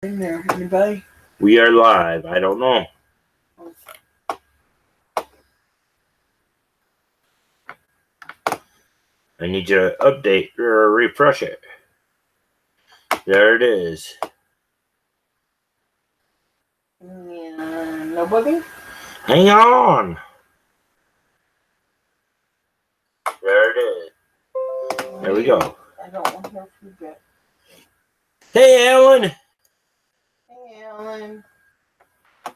In there, anybody? We are live. I don't know. I need you to update or refresh it. There it is. Yeah, nobody? Hang on. There it is. There we go. I don't want her feedback. Hey, Ellen. Hey, Ellen.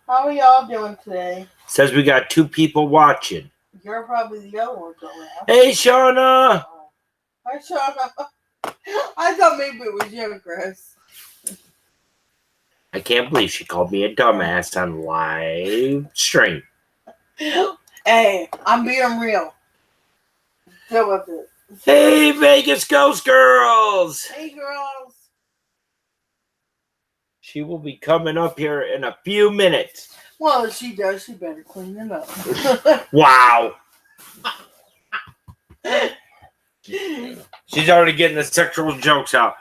How are y'all doing today? Says we got 2 people watching. You're probably the other one, don't Hey, Shauna. Oh. Hi, Shauna. I thought maybe it was you, Chris. I can't believe she called me a dumbass on live stream. Hey, I'm being real. Deal with it. Hey, Vegas Ghost Girls. Hey, girls. She will be coming up here in a few minutes. Well, if she does, she better clean it up. Wow. She's already getting the sexual jokes out.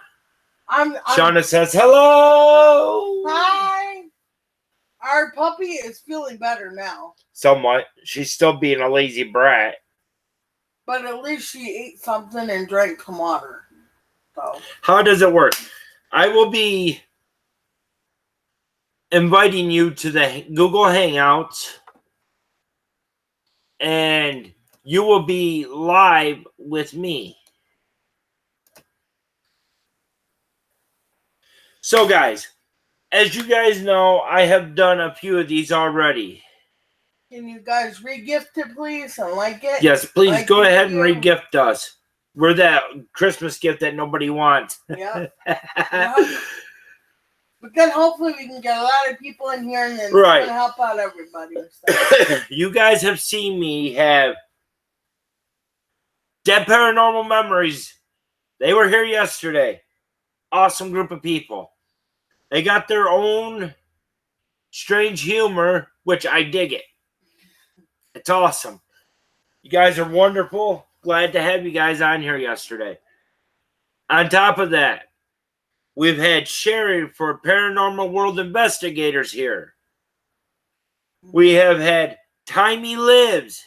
Shauna says, hello. Hi. Our puppy is feeling better now. Somewhat. She's still being a lazy brat. But at least she ate something and drank some water. So. How does it work? I will be inviting you to the Google Hangouts, and you will be live with me. So, guys, as you guys know, I have done a few of these already. Can you guys re-gift it, please, and like it? Yes, please like go ahead and re-gift us. We're that Christmas gift that nobody wants. Yeah. But then hopefully we can get a lot of people in here and then it's going to help out everybody. You guys have seen me have Dead Paranormal Memories. They were here yesterday. Awesome group of people. They got their own strange humor, which I dig it. It's awesome. You guys are wonderful. Glad to have you guys on here yesterday. On top of that, we've had Sherry for Paranormal World Investigators here. We have had Timey Lives.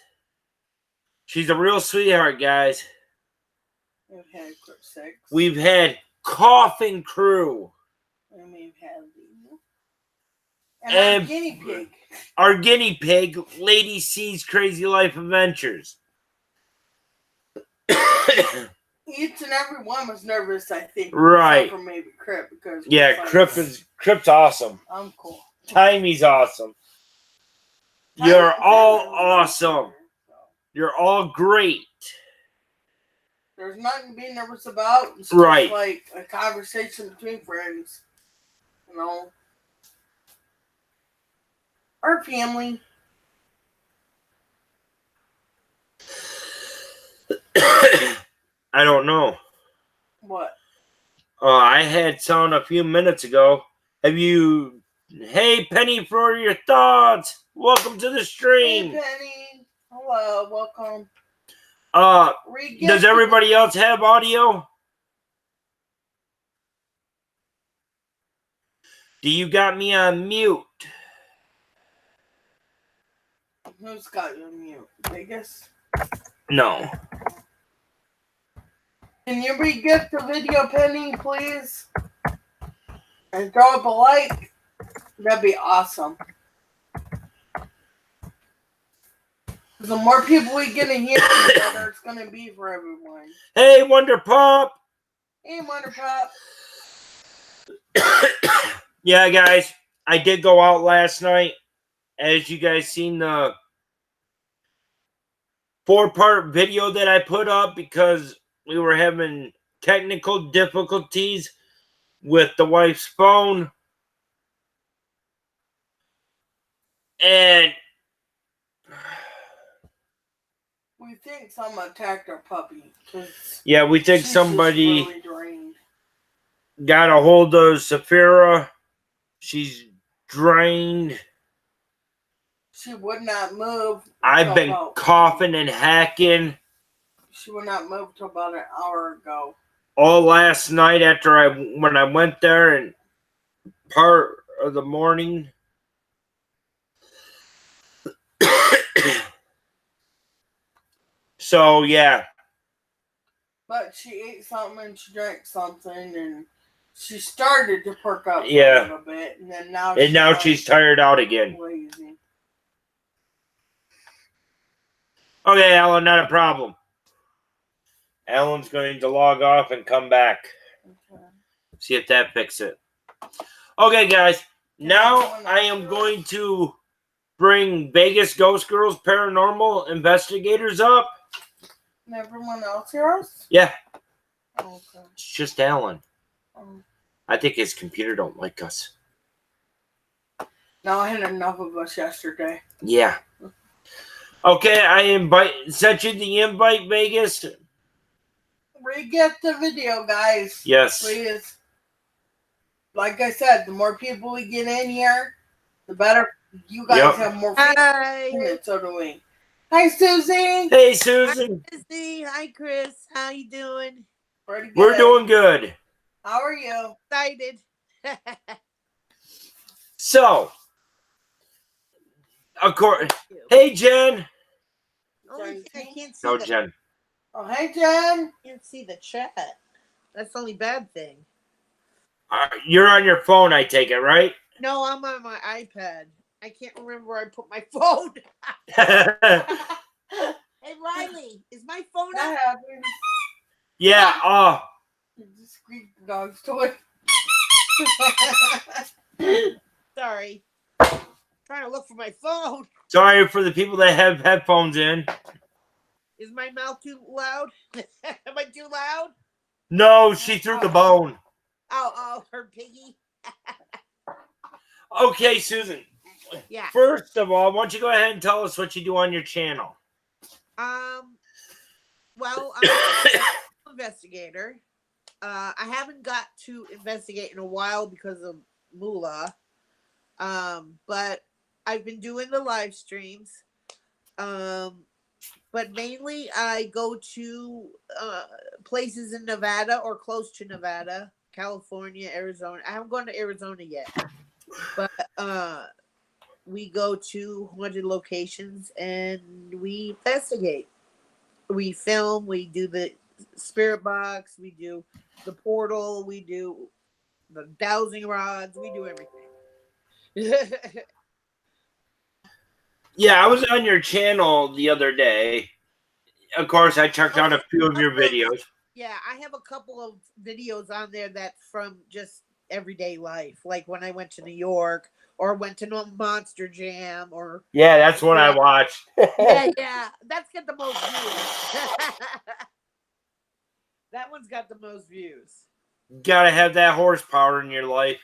She's a real sweetheart, guys. We've had Coffin Crew. And we've had our guinea pig. Our guinea pig, Lady C's Crazy Life Adventures. Each and every one was nervous, I think. Right. Except for maybe Crip. Because Crip's awesome. I'm cool. Timey's awesome. You're all awesome. You're all great. There's nothing to be nervous about. It's just like a conversation between friends. You know? Our family. I don't know. What? I had sound a few minutes ago. Have you... Hey, Penny, for your thoughts. Welcome to the stream. Hey, Penny. Hello, welcome. Does everybody else have audio? Do you got me on mute? Who's got you on mute? Vegas? No. Can you re-gift the video, Penny, please? And throw up a like? That'd be awesome. The more people we get in here, the better it's going to be for everyone. Hey, Wonder Pop. Hey, Wonder Pop. Yeah, guys, I did go out last night. As you guys seen the 4-part video that I put up because we were having technical difficulties with the wife's phone. And we think someone attacked our puppy. Yeah, we think somebody really got a hold of Saphira. She's drained. She would not move. I've been coughing and hacking. She would not move till about an hour ago. All last night after when I went there and part of the morning. So yeah. But she ate something and she drank something and she started to perk up a little bit, and then now she's tired out again. Lazy. Okay, Alan, not a problem. Alan's going to log off and come back. Okay. See if that fixes it. Okay, guys. Now I am going to bring Vegas Ghost Girls Paranormal Investigators up. And everyone else hears? Yeah. Okay. It's just Alan. I think his computer don't like us. No, I had enough of us yesterday. Yeah. Okay, I sent you the invite, Vegas. Re-get the video, guys. Yes. Please. Like I said, the more people we get in here, the better. You guys have more people. Hi. So do we. Hi, Susie. Hey, Susan. Hi, Susie. Hi, Chris. How you doing? Pretty good. We're doing good. How are you? Excited. So, of course. Hey, Jen. Oh, I can't see No, the, Jen. Oh, hey, Jen. I can't see the chat. That's the only bad thing. You're on your phone, I take it, right? No, I'm on my iPad. I can't remember where I put my phone. Hey, Riley, is my phone That up? happens. Yeah. Just squeak the dog's toy. Sorry. Trying to look for my phone. Sorry for the people that have headphones in. Is my mouth too loud? Am I too loud? No, she threw the bone. Oh, her piggy. Okay, Susan. Yeah. First of all, why don't you go ahead and tell us what you do on your channel? Well, I'm an investigator. I haven't got to investigate in a while because of Moolah. But I've been doing the live streams. But mainly I go to places in Nevada or close to Nevada, California, Arizona. I haven't gone to Arizona yet. But we go to haunted locations and we investigate. We film, we do the spirit box, we do the portal, we do the dowsing rods, we do everything. Yeah, I was on your channel the other day. Of course, I checked out a few of your videos. Yeah, I have a couple of videos on there that's from just everyday life, like when I went to New York or went to Monster Jam or yeah, that's what I watched. yeah, that's got the most views. That one's got the most views. Gotta have that horsepower in your life.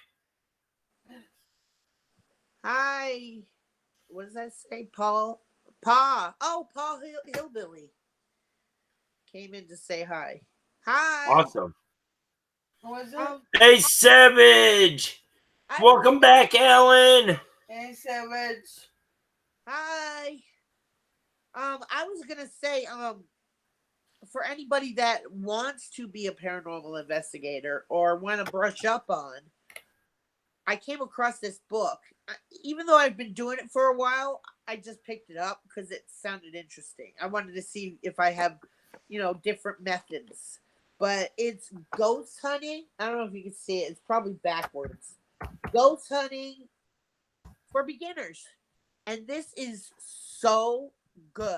Hi, what does that say, Paul? Paul Hillbilly came in to say hi. Hi. Awesome. Who is it? Hey, Savage. Welcome back, Alan. Hey, Savage. Hi. I was gonna say, for anybody that wants to be a paranormal investigator or want to brush up on, I came across this book. Even though I've been doing it for a while, I just picked it up because it sounded interesting. I wanted to see if I have, different methods. But it's ghost hunting. I don't know if you can see it. It's probably backwards. Ghost hunting for beginners. And this is so good.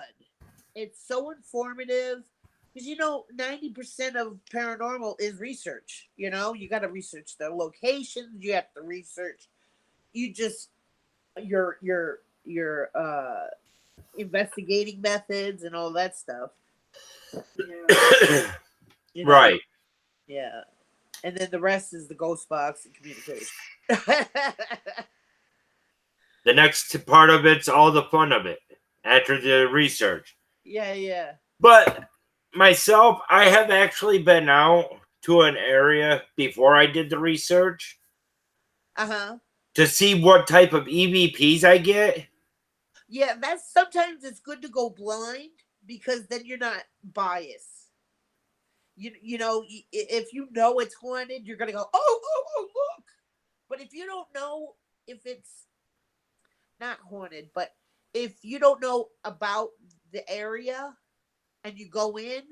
It's so informative. Because 90% of paranormal is research. You got to research the locations. You have to research. Your investigating methods and all that stuff. Yeah. Right. Yeah. And then the rest is the ghost box and communication. The next part of it's all the fun of it after the research. Yeah. But myself, I have actually been out to an area before I did the research. To see what type of EVPs I get. Yeah, sometimes it's good to go blind because then you're not biased. If you know it's haunted, you're gonna go, oh, look. But if you don't know if it's not haunted, but if you don't know about the area and you go in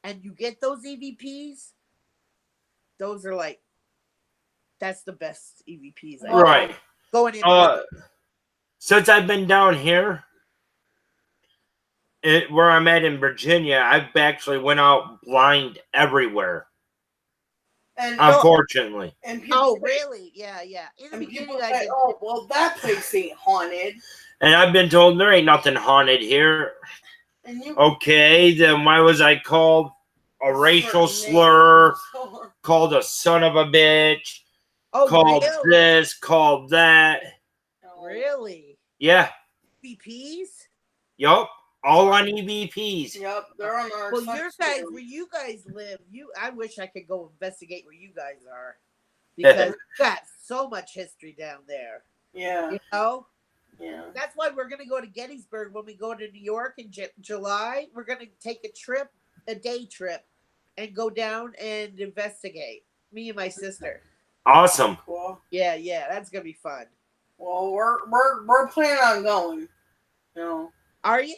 and you get those EVPs, those are like, that's the best EVPs. Right. Going in. Since I've been down here, where I'm at in Virginia, I've actually went out blind everywhere. And unfortunately. And really? Yeah. In the beginning, I did. Oh, well, that place ain't haunted. And I've been told there ain't nothing haunted here. Okay, then why was I called a racial slur, called a son of a bitch, called this, called that? Really? Yeah. EVPs? Yup. All on EVPs. Yep, they're on our Well, where you guys live, I wish I could go investigate where you guys are. Because you got so much history down there. Yeah. You know? Yeah. That's why we're going to go to Gettysburg when we go to New York in July. We're going to take a day trip, and go down and investigate. Me and my sister. Awesome. Cool. Yeah, that's going to be fun. Well, we're planning on going. You know. Are you?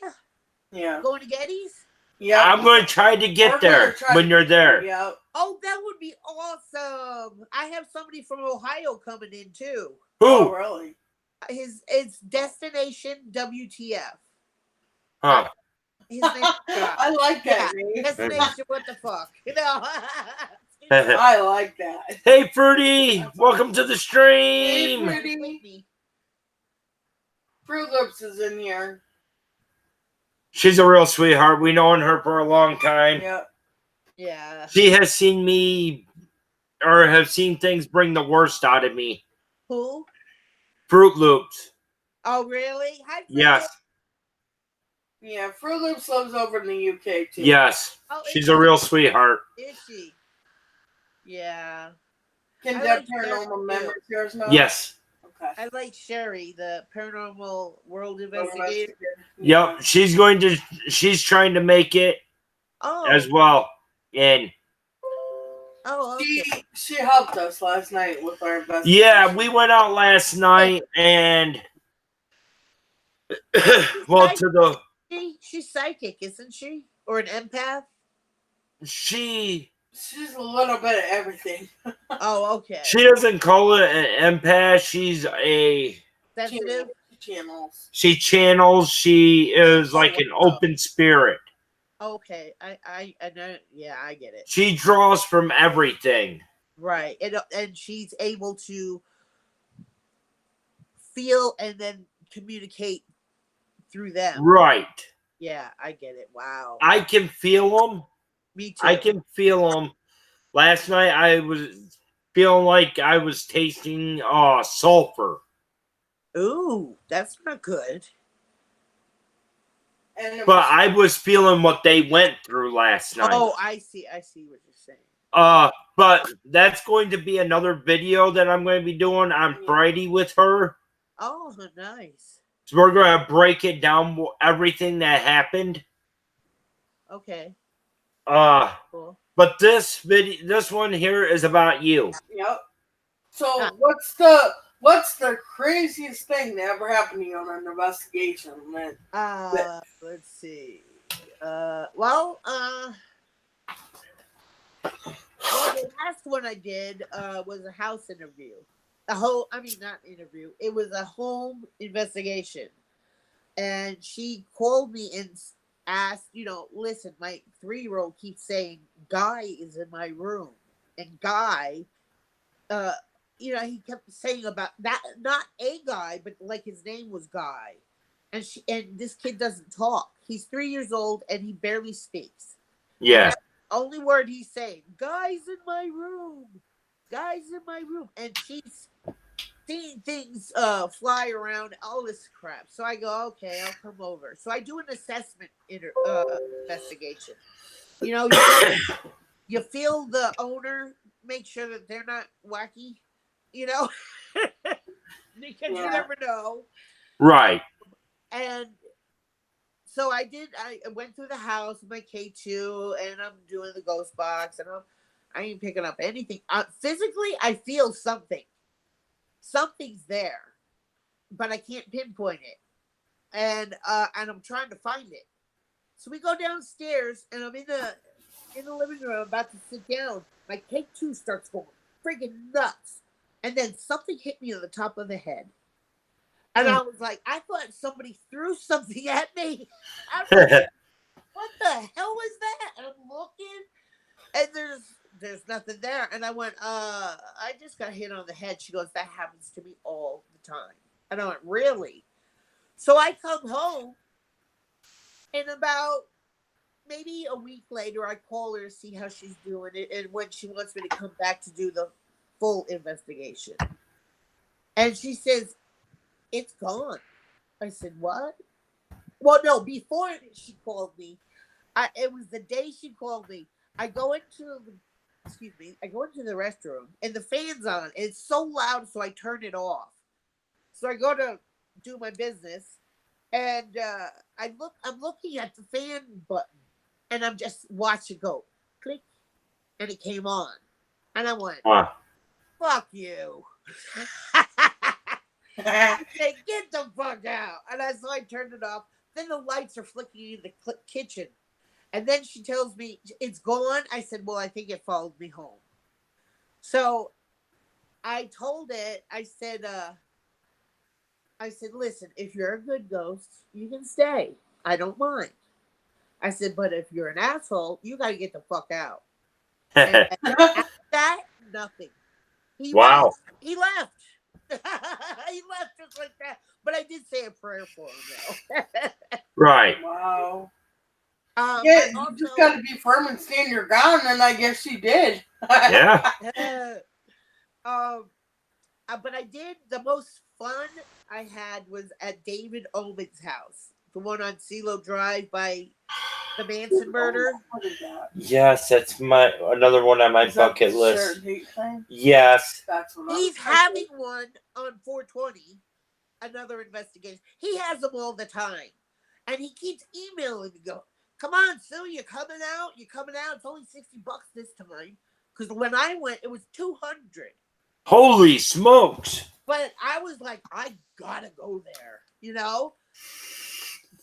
Yeah. Going to Getty's? Yeah. I'm going to try to get there when you're there. Yeah. Oh, that would be awesome. I have somebody from Ohio coming in too. Who? Oh, really? It's Destination WTF. Huh. His name I like that name. Destination what the fuck. You know? I like that. Hey, Fruity. Welcome to the stream. Hey, Fruity. Fruit Loops is in here. She's a real sweetheart. We've known her for a long time. Yeah. She has seen me, or have seen things bring the worst out of me. Who? Fruit Loops. Oh, really? Hi, Fruit yes. Loops. Yeah, Fruit Loops lives over in the UK too. Yes. She's a real sweetheart. Is she? Yeah. Can that paranormal members yours know? Yes. Okay. I like Sherry, the paranormal world investigator. Yep. She's trying to make it as well. And okay. She helped us last night with our investigation. Yeah, we went out last night and she's psychic, isn't she? Or an empath? She's a little bit of everything. Oh, okay. She doesn't call it an empath. She's a sensitive. She channels. She is like an open spirit. Okay, I know. Yeah, I get it. She draws from everything. Right, and she's able to feel and then communicate through them. Right. Yeah, I get it. Wow. I can feel them. Me too. I can feel them. Last night I was feeling like I was tasting sulfur. Ooh, that's not good. But I was feeling what they went through last night. Oh, I see what you're saying. But that's going to be another video that I'm going to be doing on Friday with her. Oh, nice. So we're going to break it down, everything that happened. Okay. Cool. But this one here is about you. Yep. So what's the craziest thing that ever happened to you on an investigation? Let's see. The last one I did was a house interview. Not interview. It was a home investigation. And she called me and asked, listen, my 3-year-old keeps saying, Guy is in my room. And Guy, he kept saying about that, not a guy, but like his name was Guy. And this kid doesn't talk. He's 3 years old and he barely speaks. Yeah. Only word he's saying, Guy's in my room. Guy's in my room. And she's seeing things fly around, all this crap. So I go, okay, I'll come over. So I do an assessment investigation. You feel the owner, make sure that they're not wacky, because you never know. Right. And so I went through the house with my K2 and I'm doing the ghost box and I ain't picking up anything. Physically, I feel something. something's there, but I can't pinpoint it. And I'm trying to find it. So we go downstairs, and I'm in the living room, about to sit down. My K2 starts going freaking nuts, and then something hit me on the top of the head, and I was like, I thought somebody threw something at me. I was like, what the hell was that? And I'm looking, and there's nothing there. And I went, I just got hit on the head. She goes, that happens to me all the time. And I went, really? So I come home, and about maybe a week later, I call her to see how she's doing it and when she wants me to come back to do the full investigation. And she says, it's gone. I said, what? Well, no, before she called me, it was the day she called me. I go into the restroom, and the fan's on. And it's so loud, so I turn it off. So I go to do my business, and I'm looking at the fan button, and I'm just watching it go click, and it came on, and I went, "Fuck you." I said, get the fuck out. And so I turned it off. Then the lights are flicking in the kitchen. And then she tells me, it's gone. I said, well, I think it followed me home. So I told it, I said, listen, if you're a good ghost, you can stay. I don't mind. I said, but if you're an asshole, you got to get the fuck out. And after that, nothing. He left. He left just like that. But I did say a prayer for him, though. Right. Wow. Yeah, you just got to be firm and stand your ground, and I guess she did. Yeah. But I did, the most fun I had was at David Omen's house, the one on CeeLo Drive by the Manson murder. What is that? Yes, that's another one on my bucket list. Yes. That's what he's having one on 420, another investigation. He has them all the time. And he keeps emailing me, go, come on, Sue, you're coming out. You're coming out. It's only $60 this time. Because when I went, it was $200. Holy smokes. But I was like, I gotta go there, you know?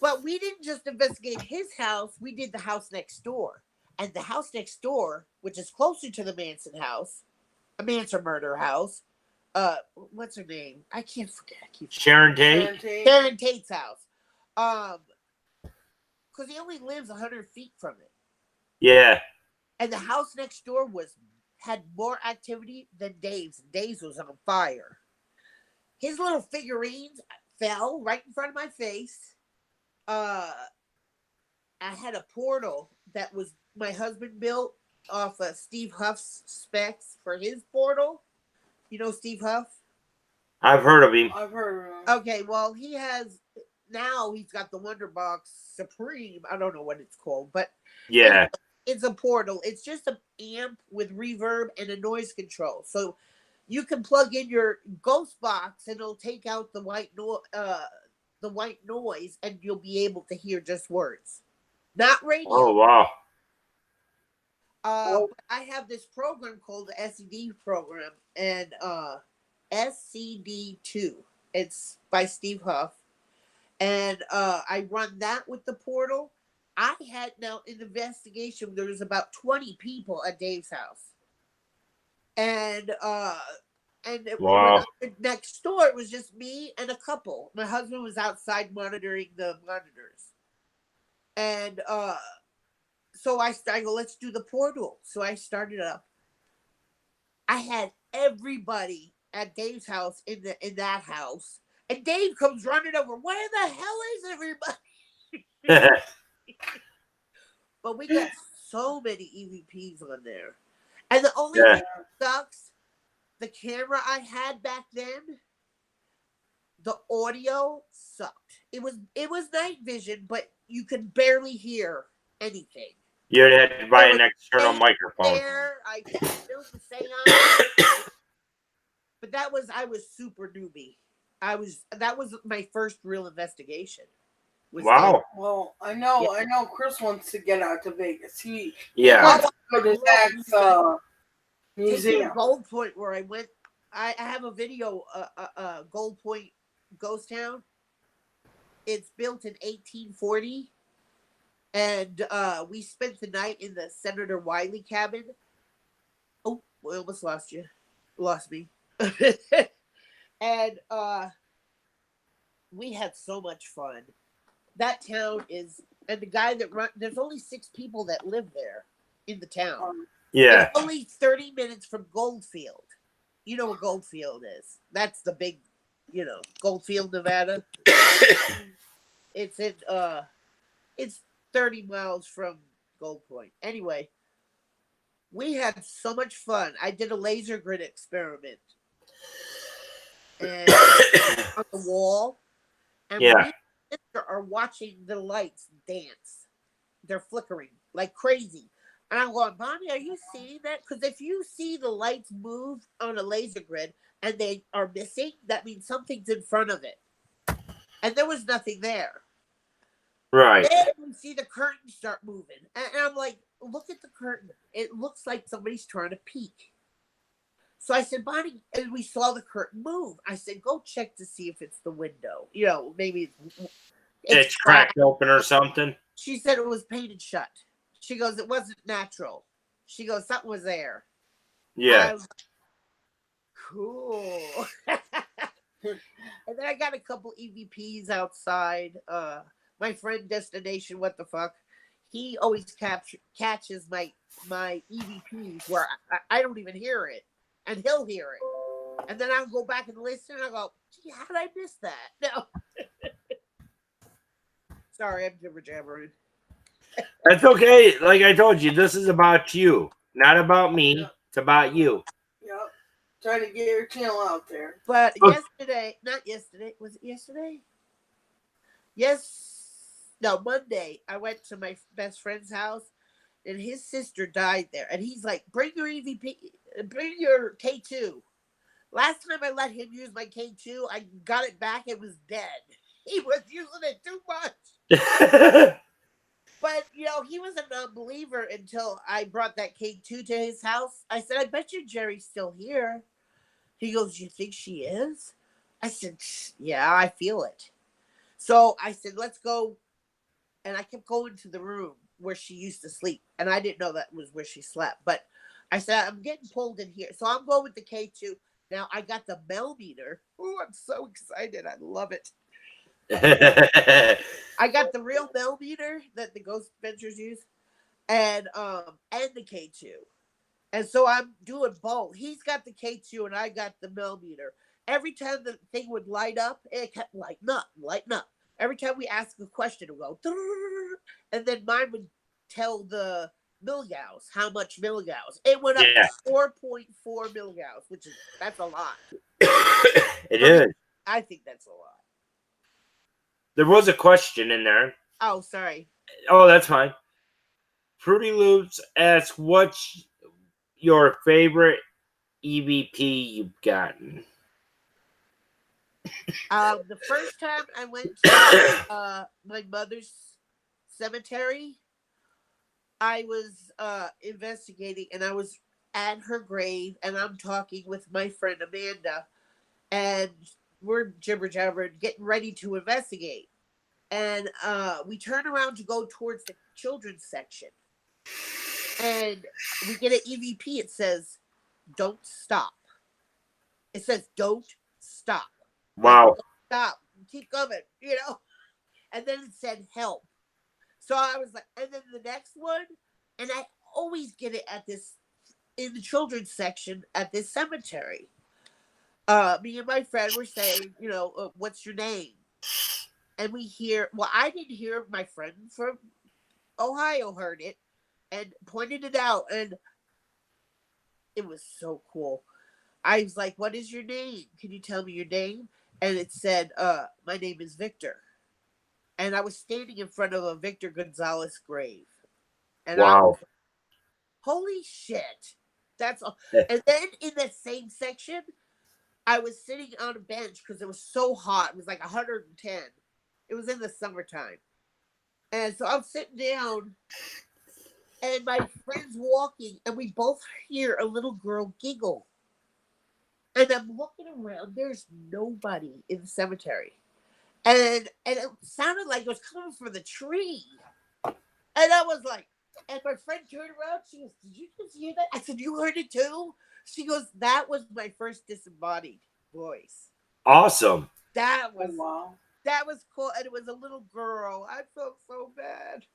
But we didn't just investigate his house. We did the house next door. And the house next door, which is closer to the Manson house, a Manson murder house, what's her name? I can't forget. Sharon Tate? Sharon Tate's house. Because he only lives 100 feet from it. Yeah. And the house next door had more activity than Dave's. Dave's was on fire. His little figurines fell right in front of my face. I had a portal that was my husband built off of Steve Huff's specs for his portal. You know Steve Huff? I've heard of him. Okay, well, he's got the Wonder Box Supreme. I don't know what it's called, but yeah, it's a portal. It's just an amp with reverb and a noise control. So you can plug in your ghost box and it'll take out the white noise, and you'll be able to hear just words, not radio. Oh wow! I have this program called the SCD program, and SCD2. It's by Steve Huff, and I run that with the portal. I had now in the investigation there was about 20 people at Dave's house, and wow. Next door it was just me and a couple. My husband was outside monitoring the monitors, and so I go, let's do the portal. So I started up. I had everybody at Dave's house in that house, and Dave comes running over. Where the hell is everybody? But we got so many EVPs on there, and the only thing that sucks, the camera I had back then, the audio sucked. It was night vision, but you could barely hear anything. You had to buy an external microphone. I filmed the seance, but I was super newbie. That was my first real investigation. Wow. Well, I know Chris wants to get out to Vegas. He wants to go to Zach's museum. Gold Point, where I I have a video, Gold Point Ghost Town. It's built in 1840, and we spent the night in the Senator Wiley cabin. Oh, we almost lost you. Lost me. And we had so much fun. That town is, and the guy that run, there's only 6 people that live there in the town. Yeah. It's only 30 minutes from Goldfield. You know what Goldfield is? That's the big, Goldfield, Nevada. It's in it's 30 miles from Gold Point. Anyway, we had so much fun. I did a laser grid experiment and on the wall, and me and my sister are watching the lights dance. They're flickering like crazy. And I'm going, Bonnie, are you seeing that? Because if you see the lights move on a laser grid and they are missing, that means something's in front of it. And there was nothing there. Right. Then we see the curtain start moving. And I'm like, look at the curtain. It looks like somebody's trying to peek. So I said, Bonnie, and we saw the curtain move. I said, go check to see if it's the window. Maybe it's cracked open or something. She said it was painted shut. She goes, it wasn't natural. She goes, something was there. Yeah. I was like, cool. And then I got a couple EVPs outside. My friend Destination, what the fuck? He always catches my EVPs where I don't even hear it. And he'll hear it. And then I'll go back and listen and I'll go, gee, how did I miss that? No. Sorry, I'm jibber jabbering. That's okay. Like I told you, this is about you, not about me. Yep. It's about you. Yep. Trying to get your channel out there. But not yesterday. Was it yesterday? Monday. I went to my best friend's house, and his sister died there. And he's like, bring your EVP, bring your K2. Last time I let him use my K2, I got it back. It was dead. He was using it too much. But, he was a non-believer until I brought that K2 to his house. I said, I bet you Jerry's still here. He goes, you think she is? I said, yeah, I feel it. So I said, let's go. And I kept going to the room where she used to sleep. And I didn't know that was where she slept. But I said, I'm getting pulled in here. So I'm going with the K2. Now I got the Mel meter. Oh, I'm so excited. I love it. I got the real Mel meter that the Ghost Adventures use. And the K2. And so I'm doing both. He's got the K2 and I got the Mel meter. Every time the thing would light up, it kept lighting up. Every time we ask a question, it would go, and then mine would tell the milligauss, how much milligauss. It went up to 4.4 milligauss, that's a lot. It is. I think that's a lot. There was a question in there. Oh, sorry. Oh, that's fine. Fruity Loops asks, what's your favorite EVP you've gotten? The first time I went to my mother's cemetery, I was investigating, and I was at her grave, and I'm talking with my friend Amanda, and we're jibber jabbering, getting ready to investigate. And we turn around to go towards the children's section. And we get an EVP. It says, don't stop. It says, don't stop. Wow. Like, don't stop. Keep coming, And then it said, help. So I was like, and then the next one, and I always get it in the children's section at this cemetery. Me and my friend were saying, what's your name? And I didn't hear, my friend from Ohio heard it and pointed it out, and it was so cool. I was like, what is your name? Can you tell me your name? And it said, my name is Victor. And I was standing in front of a Victor Gonzalez grave. And wow. I was like, holy shit. That's all. And then in that same section, I was sitting on a bench because it was so hot. It was like 110. It was in the summertime. And so I'm sitting down, and my friend's walking, and we both hear a little girl giggle. And I'm looking around. There's nobody in the cemetery. And it sounded like it was coming from the tree. And I was like, and my friend turned around. She goes, "Did you just hear that?" I said, "You heard it too?" She goes, "That was my first disembodied voice." Awesome. That was wow. That was cool. And it was a little girl. I felt so bad.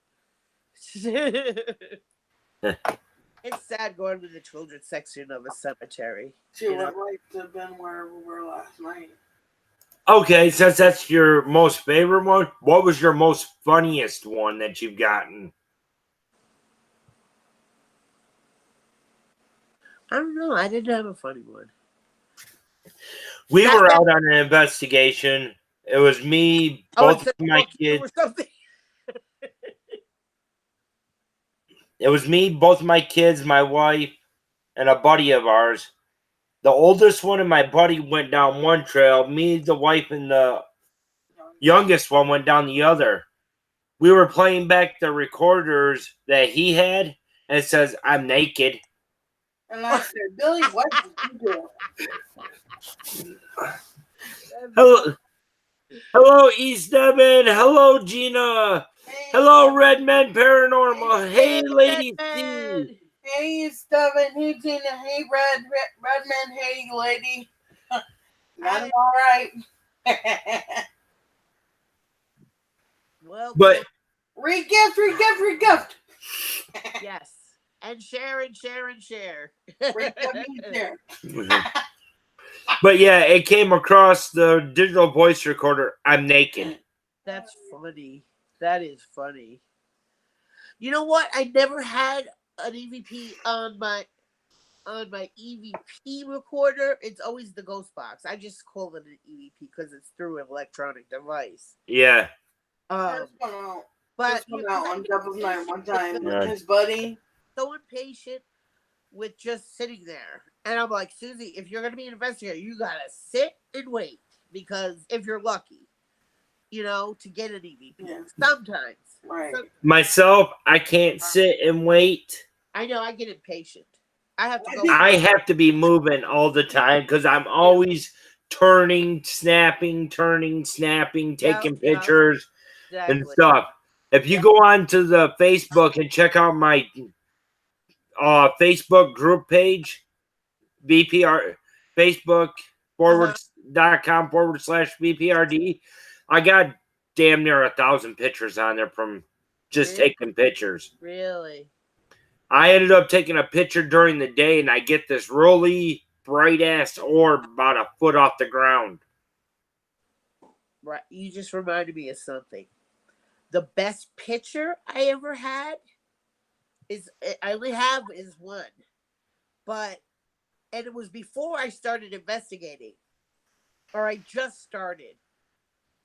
It's sad going to the children's section of a cemetery. She would like to have been where we were last night. Okay, since that's your most favorite one, what was your most funniest one that you've gotten? I don't know. I didn't have a funny one. We were out on an investigation. It was me, both of my kids. It was me, both my kids, my wife, and a buddy of ours. The oldest one and my buddy went down one trail. Me, the wife, and the youngest one went down the other. We were playing back the recorders that he had, and it says, "I'm naked." And I said, "Billy, what did you do?" Hello, East Devon. Hello, Gina. Hey. Hello, Redman Paranormal. Hey, Lady C. Hey, Devon. Hey, Gina. Hey, Redman. Hey, Lady. Got it all right. Well, but regift. Yes. And share. But yeah, it came across the digital voice recorder. I'm naked. That's funny. That is funny. You know what? I never had an EVP on my EVP recorder. It's always the ghost box. I just call it an EVP because it's through an electronic device. Yeah. But went out on Devil's Night one time with his buddy. So impatient with just sitting there. And I'm like, "Susie, if you're going to be an investigator, you got to sit and wait. Because if you're lucky, to get an EVP. Yeah. Sometimes. Right. Myself, I can't sit and wait. I know, I get impatient. I have to be moving all the time because I'm always turning, snapping, taking pictures and stuff. If you go on to the Facebook and check out my Facebook group page, VPR, Facebook.com/VPRD, I got damn near 1,000 pictures on there from just taking pictures. Really? I ended up taking a picture during the day, and I get this really bright-ass orb about a foot off the ground. Right. You just reminded me of something. The best picture I ever had is one. And it was before I started investigating. Or I just started.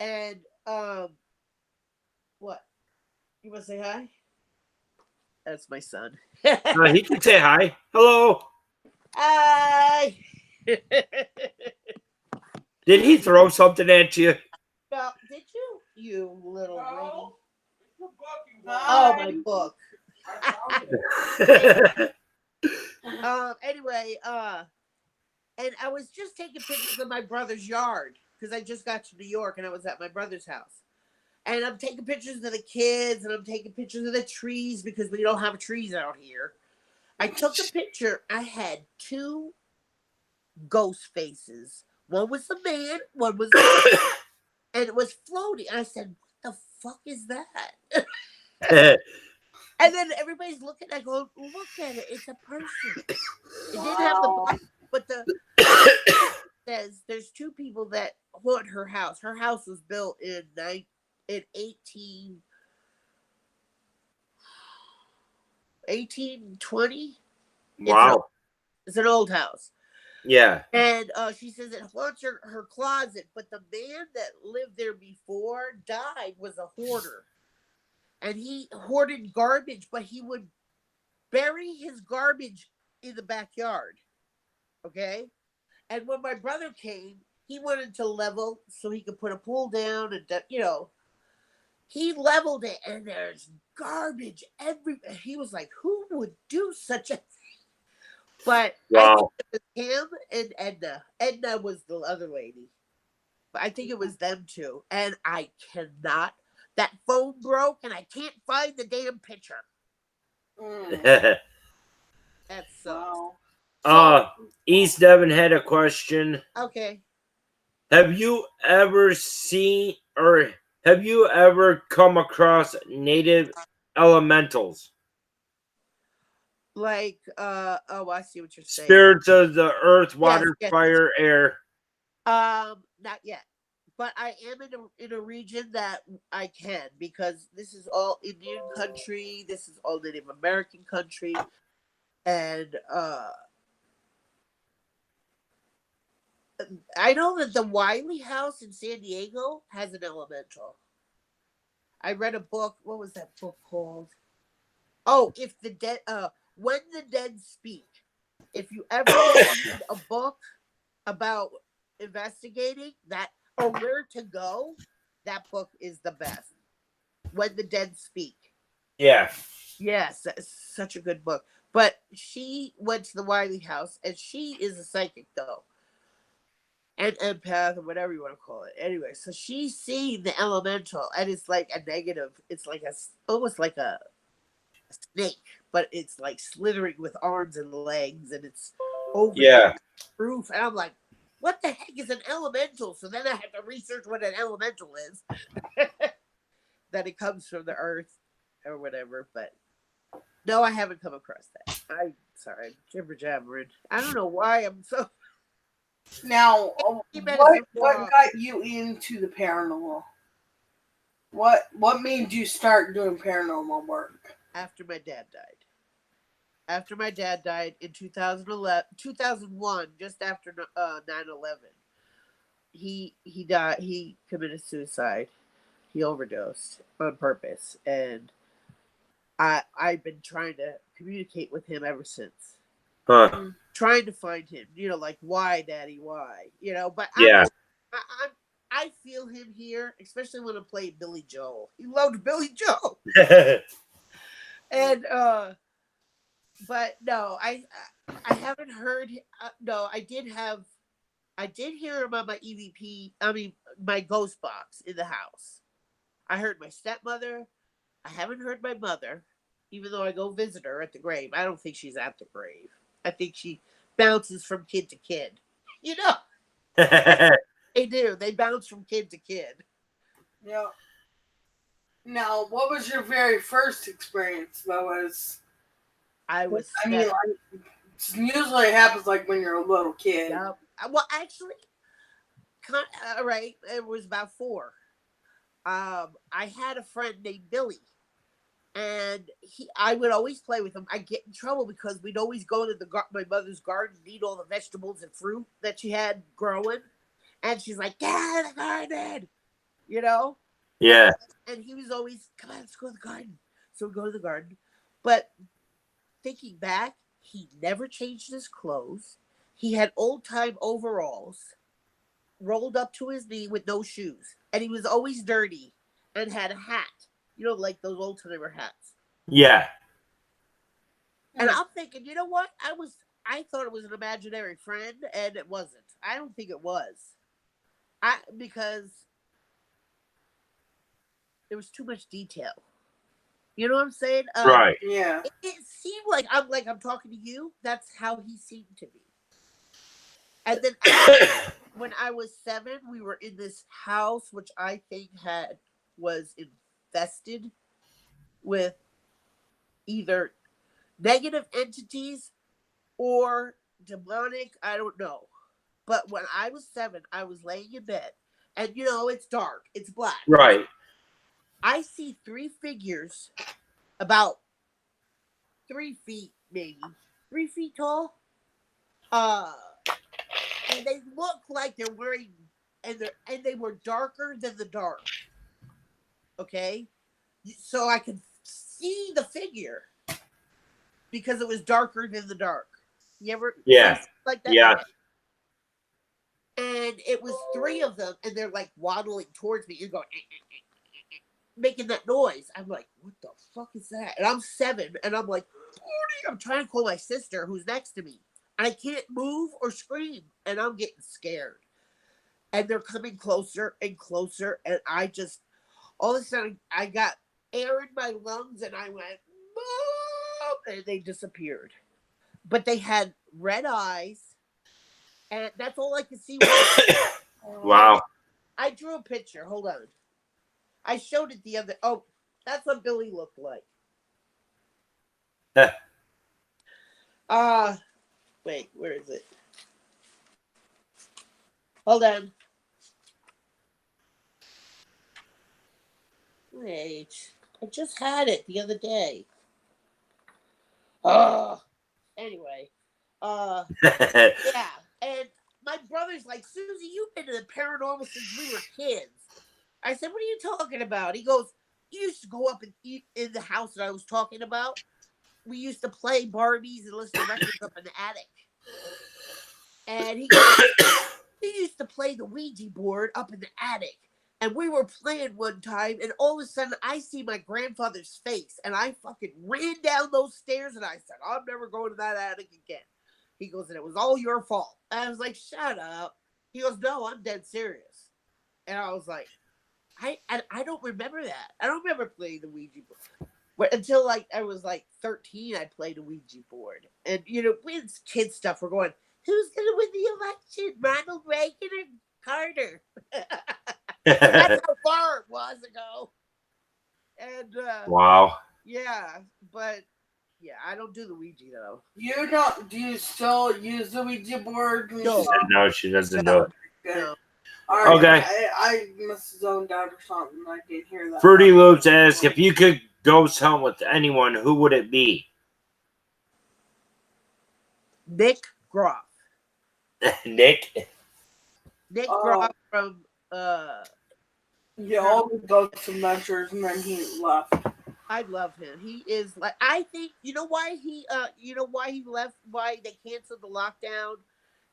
And, what? You want to say hi? That's my son. He can say hi. Hello. Hi. Did he throw something at you? No, did you? You little lady. Oh, my book. Anyway, and I was just taking pictures of my brother's yard because I just got to New York and I was at my brother's house. And I'm taking pictures of the kids and I'm taking pictures of the trees because we don't have trees out here. I took a picture. I had 2 ghost faces. One was the man, one was the man. And it was floating. I said, "What the fuck is that?" And then everybody's looking. I go, "Look at it. It's a person." It didn't have the box, but says there's 2 people that haunt her house. Her house was built in 1820. Wow. It's an old house. Yeah. And she says it haunts her closet, but the man that lived there before died was a hoarder. And he hoarded garbage, but he would bury his garbage in the backyard. Okay? And when my brother came, he wanted to level so he could put a pool down and, he leveled it and there's garbage everywhere. He was like, "Who would do such a thing?" But I think Wow. it was him and Edna. Edna was the other lady. But I think it was them two. And I cannot. That phone broke and I can't find the damn picture. That sucks. Wow. East Devon had a question. Okay. Have you ever seen or have you ever come across native elementals? Like, oh, I see what you're saying. Spirits of the earth, water, Yes. fire, air. Not yet. But I am in a region that I can, because this is all Indian country, this is all Native American country, and I know that the Wiley House in San Diego has an elemental. I read a book. What was that book called? Oh, if the dead, when the dead speak. If you ever read a book about investigating that or where to go, that book is the best. When the Dead Speak. Yeah. Yes, that's such a good book. But she went to the Wiley House, and she is a psychic, though. An empath, or whatever you want to call it. Anyway, so she's seen the elemental, and it's like a negative. It's like almost like a snake, but it's like slithering with arms and legs, and it's over the roof. And I'm like, what the heck is an elemental? So then I have to research what an elemental is. That it comes from the earth or whatever, but no, I haven't come across that. I'm sorry, I'm jibber jabbering. I don't know why I'm so. Now, what got you into the paranormal? What made you start doing paranormal work? After my dad died. After my dad died in 2001, just after 9/11, he died. He committed suicide. He overdosed on purpose, and I've been trying to communicate with him ever since. Huh. Trying to find him, like, why, Daddy, why? But I feel him here, especially when I play Billy Joel. He loved Billy Joel, and but no, I haven't heard. No, I did hear about my EVP. I mean, my ghost box in the house. I heard my stepmother. I haven't heard my mother, even though I go visit her at the grave. I don't think she's at the grave. I think she bounces from kid to kid. They do. They bounce from kid to kid. Yeah. Now, what was your very first experience? I was. I mean, usually it happens like when you're a little kid. Yeah. Well, actually, all right. It was about 4. I had a friend named Billy, and I would always play with him. I get in trouble because we'd always go to my mother's garden and eat all the vegetables and fruit that she had growing, and she's like, "Get out of the garden," Yeah. And he was always, "Come on, let's go to the garden." So we go to the garden, but thinking back, he never changed his clothes. He had old-time overalls rolled up to his knee with no shoes, and he was always dirty and had a hat, like those old-timer hats. Yeah. And I'm thinking, you know what? I thought it was an imaginary friend, and it wasn't. I don't think it was. Because there was too much detail. You know what I'm saying? Right. Yeah. It seemed like I'm talking to you. That's how he seemed to me. And then when I was 7, we were in this house, which I think was infested with either negative entities or demonic. I don't know. But when I was 7, I was laying in bed, and it's dark. It's black. Right. I see 3 figures, about 3 feet, maybe 3 feet tall. And they look like they're wearing, and they were darker than the dark. Okay, so I could see the figure because it was darker than the dark. You ever see like that? Yeah. And it was 3 of them, and they're like waddling towards me and going, making that noise. I'm like, what the fuck is that? And I'm 7, and I'm like, 40. I'm trying to call my sister who's next to me. I can't move or scream, and I'm getting scared. And they're coming closer and closer, and I just, all of a sudden, I got air in my lungs, and I went, Mom! And they disappeared. But they had red eyes, and that's all I could see. Wow. I drew a picture. Hold on. I showed it the other. Oh, that's what Billy looked like. Wait, where is it? Hold on. Wait, I just had it the other day. Anyway, yeah, and my brother's like, Susie, you've been in the paranormal since we were kids. I said, what are you talking about? He goes, you used to go up and eat in the house that I was talking about. We used to play Barbies and listen to records up in the attic. And he goes, he used to play the Ouija board up in the attic. And we were playing one time, and all of a sudden, I see my grandfather's face, and I fucking ran down those stairs, and I said, I'm never going to that attic again. He goes, and it was all your fault. And I was like, shut up. He goes, no, I'm dead serious. And I was like, I don't remember that. I don't remember playing the Ouija board. But until like I was like 13, I played a Ouija board. And, you know, with kid stuff, we're going, who's going to win the election, Ronald Reagan or Carter? That's how far it was ago. And wow. yeah, but yeah, I don't do the Ouija though. You don't? Do you still use the Ouija board? No. No, she doesn't do it. Good. All right, Okay. I must have zoned out or something. I didn't hear that. Fruity Loops asks, if you could ghost hunt with anyone, who would it be? Nick Groff. Nick? Nick Groff from yeah, all the ghost adventures, and then he left. I love him. He is like, I think, you know why he left, why they canceled the lockdown,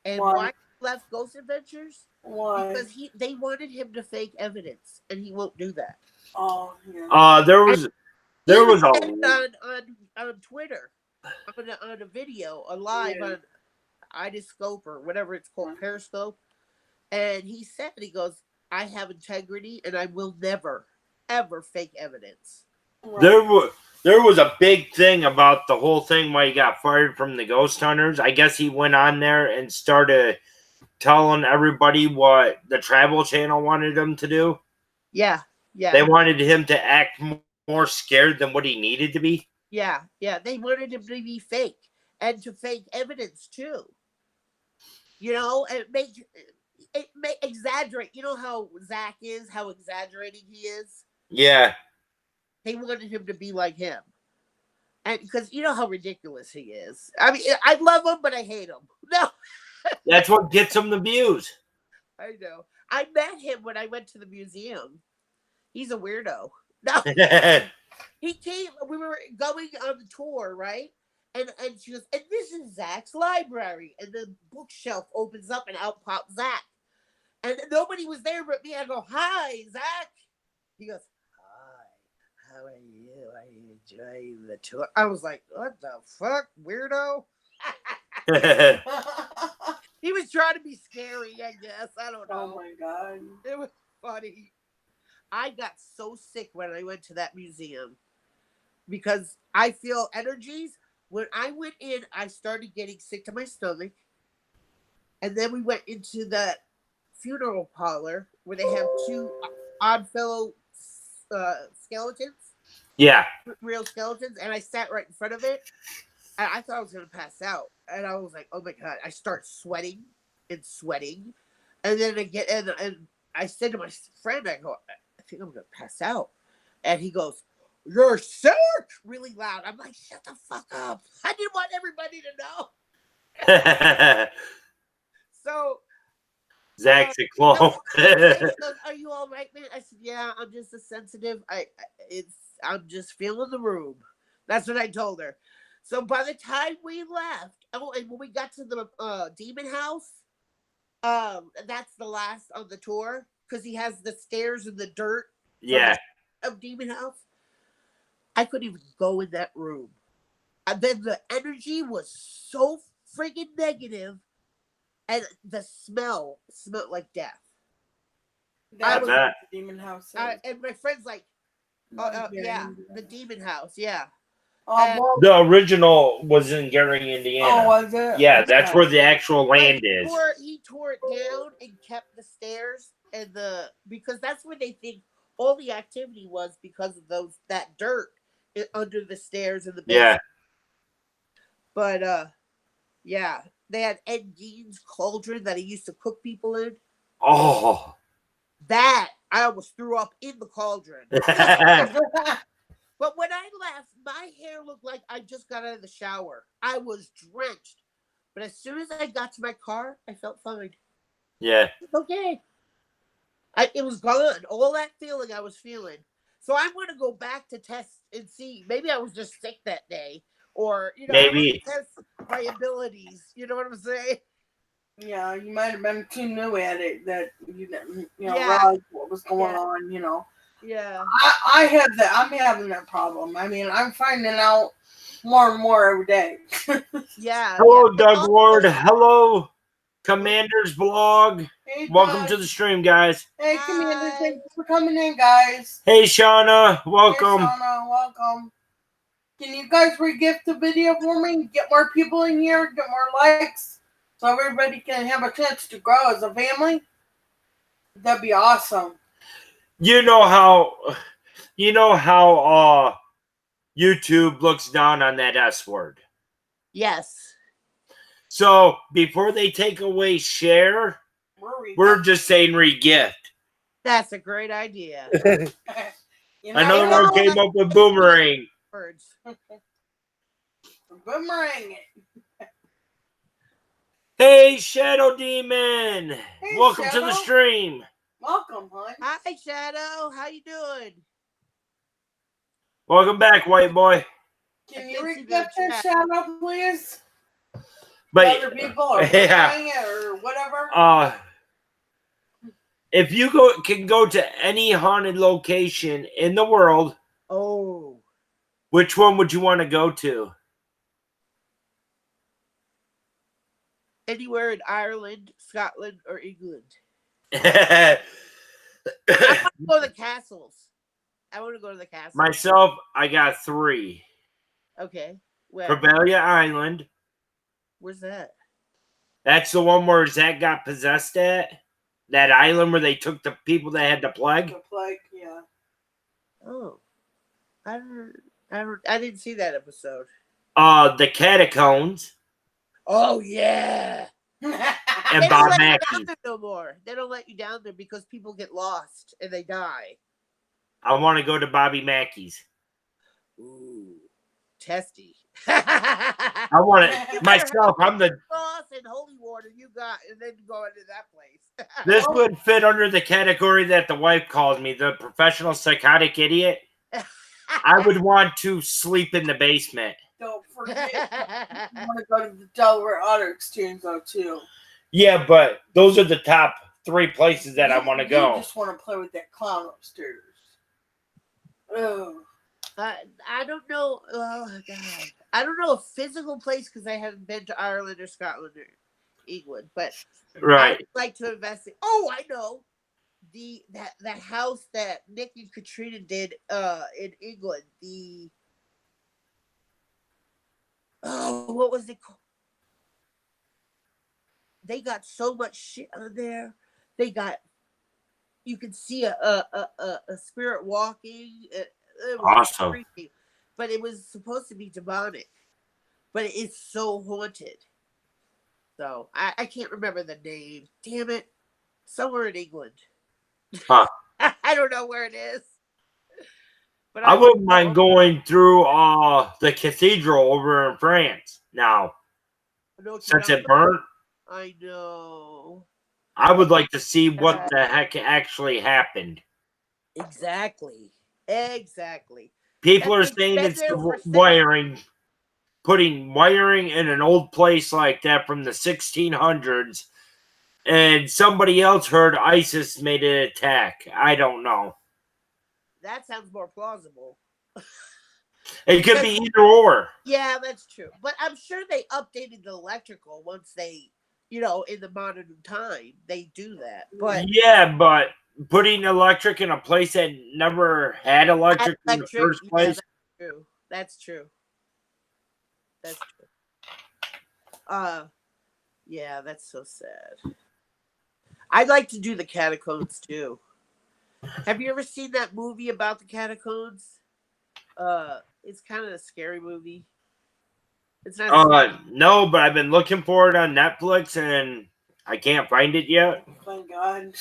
and why he left Ghost Adventures? Why? Because they wanted him to fake evidence, and he won't do that. Oh, yeah. There was on Twitter, on a video, a live on Idoscope or whatever it's called, Periscope, and he goes, I have integrity, and I will never, ever fake evidence. Right. There was a big thing about the whole thing why he got fired from the Ghost Hunters. I guess he went on there and started telling everybody what the Travel Channel wanted him to do. Yeah, yeah. They wanted him to act more scared than what he needed to be. Yeah, yeah. They wanted him to be fake and to fake evidence too. You know, and make exaggerate. You know how Zach is, how exaggerating he is? Yeah. They wanted him to be like him. And because you know how ridiculous he is. I mean, I love him, but I hate him. No. That's what gets him the views. I know. I met him when I went to the museum. He's a weirdo. No. He came, we were going on the tour, right? And she goes, and this is Zach's library. And the bookshelf opens up and out pops Zach. And nobody was there but me. I go, hi, Zach. He goes, hi, how are you? Are you enjoying the tour? I was like, what the fuck, weirdo? He was trying to be scary, I guess. I don't know. Oh my God. It was funny. I got so sick when I went to that museum because I feel energies. When I went in, I started getting sick to my stomach. And then we went into the funeral parlor where they have two Oddfellow skeletons. Yeah. Real skeletons. And I sat right in front of it. And I thought I was going to pass out. And I was like, oh my God. I start sweating. And then I get in and I said to my friend, I go, I think I'm going to pass out. And he goes, you're sick, really loud. I'm like, shut the fuck up. I didn't want everybody to know. So Zach's a clone. Are you all right, man? I said, yeah, I'm just a sensitive. I'm just feeling the room. That's what I told her. So by the time we left, and when we got to the demon house, that's the last of the tour because he has the stairs and the dirt. Yeah. Of demon house. I couldn't even go in that room. And then the energy was so friggin' negative, and the smelled like death. That's was what that. the demon house is. And my friend's like, yeah, the demon house, yeah. Well, The original was in Gary, Indiana. oh, was it? Yeah, that's where the actual land is. He tore it down and kept the stairs and because that's where they think all the activity was, because of that dirt under the stairs in the basement. Yeah. But yeah, they had Ed Gein's cauldron that he used to cook people in. Oh. That I almost threw up in the cauldron. But when I left, my hair looked like I just got out of the shower. I was drenched. But as soon as I got to my car, I felt fine. Yeah. Okay. It was gone. All that feeling I was feeling. So I want to go back to test and see. Maybe I was just sick that day. Or, Maybe. I want to test my abilities. You know what I'm saying? Yeah, you might have been too new at it that you didn't, realize what was going on, Yeah. I have that. I'm having that problem. I mean, I'm finding out more and more every day. Yeah. Hello, Doug Ward. Hello, Commander's Blog. Hey, Welcome Doug. to the stream, guys. Hey, Commander. Thanks for coming in, guys. Hey, Shauna. Welcome. Hey, Shauna. Welcome. Can you guys re-gift the video for me? Get more people in here. Get more likes. So everybody can have a chance to grow as a family. That'd be awesome. You know how YouTube looks down on that S word. Yes. So before they take away share, we're just saying re-gift. That's a great idea. Another one came up with boomerang. Words. Boomerang. Hey, Shadow Demon. Hey, Welcome Shadow. to the stream. Welcome, hon. Hi, Shadow. How you doing? Welcome back, white boy. Can you re-gift that Shadow, please? But other people or boomerang it or whatever. If you can go to any haunted location in the world, which one would you want to go to? Anywhere in Ireland, Scotland, or England. I want to go to the castles. I want to go to the castles. Myself, I got 3. Okay. Where? Corbelia Island. Where's that? That's the one where Zach got possessed at. That island where they took the people that had the plague. The plague, yeah. Oh, I didn't see that episode. The catacombs. Oh yeah. And Bob Mackey. No more. They don't let you down there because people get lost and they die. I want to go to Bobby Mackey's. Ooh, testy. I want it myself. I'm the sauce and holy water you got, and then go into that place. This would fit under the category that the wife calls me, the professional psychotic idiot. I would want to sleep in the basement. Don't forget, you want to go to the Delaware Auto Exchange though too. Yeah, but those are the top 3 places that I want to go. You just want to play with that clown upstairs. Oh. I don't know. Oh God, I don't know a physical place because I haven't been to Ireland or Scotland or England, but right. I'd like to investigate. Oh, I know that house that Nick and Katrina did in England. What was it called? They got so much shit on there. You could see a spirit walking. It was awesome. Creepy, but it was supposed to be demonic. But it's so haunted. So I can't remember the name. Damn it. Somewhere in England. Huh. I don't know where it is. But I wouldn't mind going through the cathedral over in France now. Since it burnt. I know. I would like to see what the heck actually happened. Exactly. People are saying it's the wiring. Putting wiring in an old place like that from the 1600s. And somebody else heard ISIS made an attack. I don't know. That sounds more plausible. It could be either or. Yeah, that's true. But I'm sure they updated the electrical once they, in the modern time, they do that. But Yeah, but putting electric in a place that never had electric in the first yeah, place. that's true. That's true. That's true. Yeah, that's so sad. I'd like to do the catacombs too. Have you ever seen that movie about the catacombs? It's kind of a scary movie. It's not. No, but I've been looking for it on Netflix and I can't find it yet. Thank God.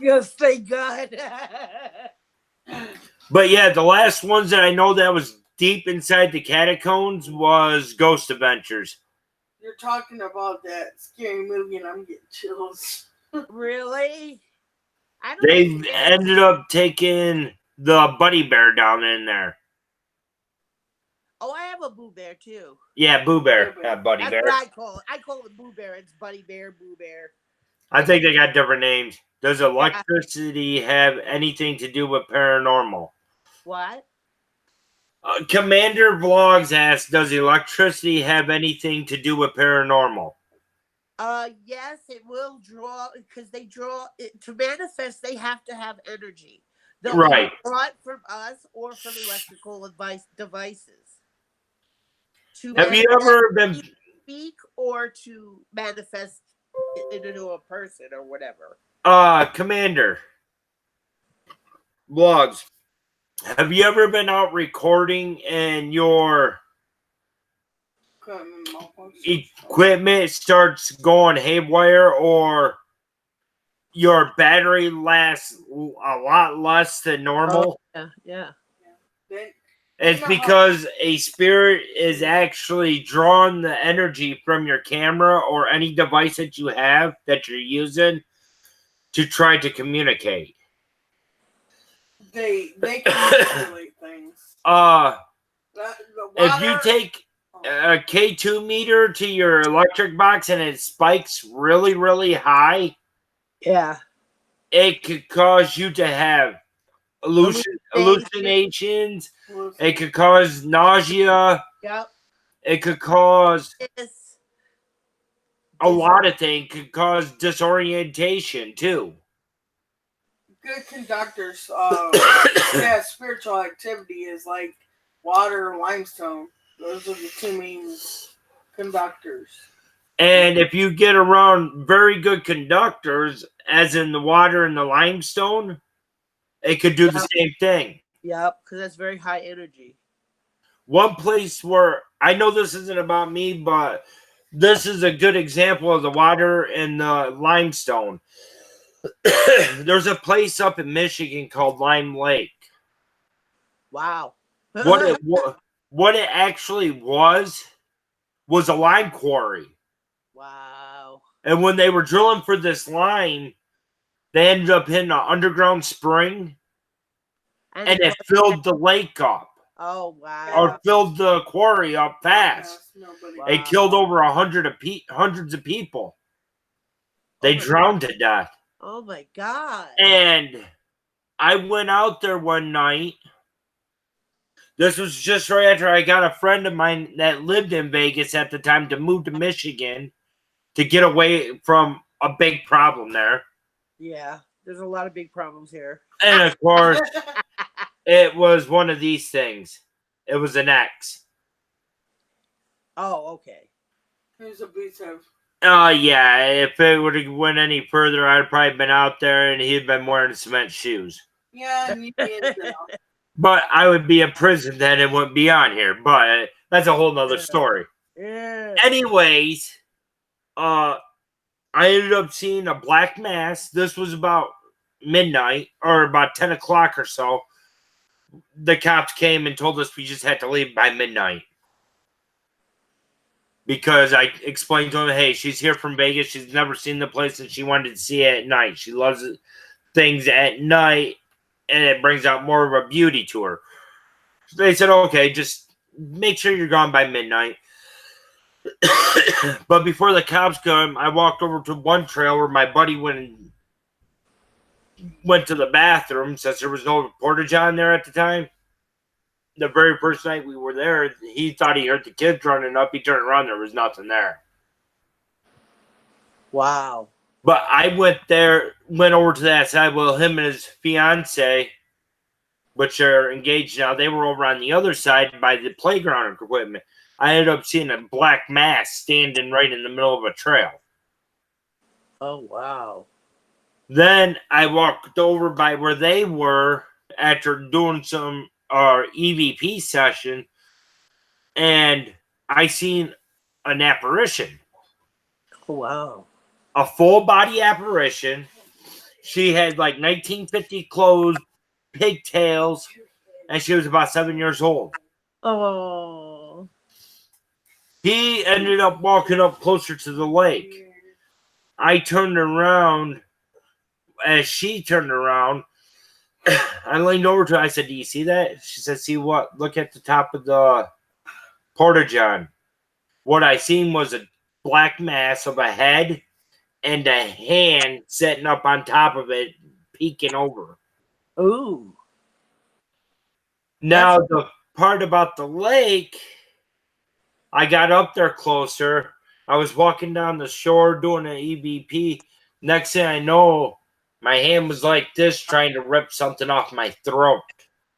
Yes, thank God. But yeah, the last ones that I know that was deep inside the catacombs was Ghost Adventures. You're talking about that scary movie, and I'm getting chills. Really? I don't They think ended up taking the Buddy Bear down in there. Oh, I have a Boo Bear too. Yeah, Boo Bear, Boo Bear. Buddy That's Bear. what I call it. I call it Boo Bear. It's Buddy Bear, Boo Bear. I think they got different names. Does electricity have anything to do with paranormal? What? Commander Vlogs asks, does electricity have anything to do with paranormal? Yes, it will draw because they draw it to manifest. They have to have energy. They'll Right. draw it from us or from electrical devices. Have you ever been speak or to manifest it into a person or whatever? Commander Vlogs? Have you ever been out recording and your equipment starts going haywire or your battery lasts a lot less than normal? Oh, yeah. It's because a spirit is actually drawing the energy from your camera or any device that you have that you're using to try to communicate. They can manipulate things. If you take a K2 meter to your electric box and it spikes really, really high, yeah, it could cause you to have hallucinations. It could cause nausea. Yep. It could cause a lot of things. It could cause disorientation too. Good conductors, yeah, spiritual activity is like water or limestone. Those are the two main conductors. And if you get around very good conductors, as in the water and the limestone, it could do the same thing. Yep, because that's very high energy. One place where, I know this isn't about me, but this is a good example of the water and the limestone. There's a place up in Michigan called Lime Lake. Wow. What it actually was a lime quarry. Wow. And when they were drilling for this lime, they ended up hitting an underground spring, and it filled the lake up. Oh, wow. Or filled the quarry up fast. Wow. It killed over hundreds of people. They drowned to death. Oh, my God. And I went out there one night. This was just right after I got a friend of mine that lived in Vegas at the time to move to Michigan to get away from a big problem there. Yeah, there's a lot of big problems here. And of course, it was one of these things. It was an ex. Oh, okay. Who's abusive? Yeah, if it would have went any further, I'd probably been out there and he'd been wearing cement shoes. Yeah, and you'd be in jail. But I would be in prison then and wouldn't be on here. But that's a whole nother story. Yeah. Anyways, I ended up seeing a black mass. This was about midnight or about 10 o'clock or so. The cops came and told us we just had to leave by midnight. Because I explained to them, hey, she's here from Vegas. She's never seen the place and she wanted to see it at night. She loves things at night and it brings out more of a beauty to her. So they said, okay, just make sure you're gone by midnight. But before the cops come, I walked over to one trail where my buddy went to the bathroom since there was no portage on there at the time. the very first night we were there, he thought he heard the kids running up. He turned around, there was nothing there. Wow. But I went over to that side. Well, him and his fiance, which are engaged now, they were over on the other side by the playground equipment. I ended up seeing a black mass standing right in the middle of a trail. Oh, wow. Then I walked over by where they were after doing some EVP session, and I seen an apparition. Oh, wow. A full body apparition. She had like 1950 clothes, pigtails, and she was about 7 years old. Oh. He ended up walking up closer to the lake. I turned around. As she turned around, I leaned over to her. I said, "Do you see that?" She said, "See what? Look at the top of the porta-john." What I seen was a black mass of a head and a hand sitting up on top of it, peeking over. Ooh. Now, the part about the lake, I got up there closer. I was walking down the shore doing an EVP. Next thing I know, my hand was like this, trying to rip something off my throat.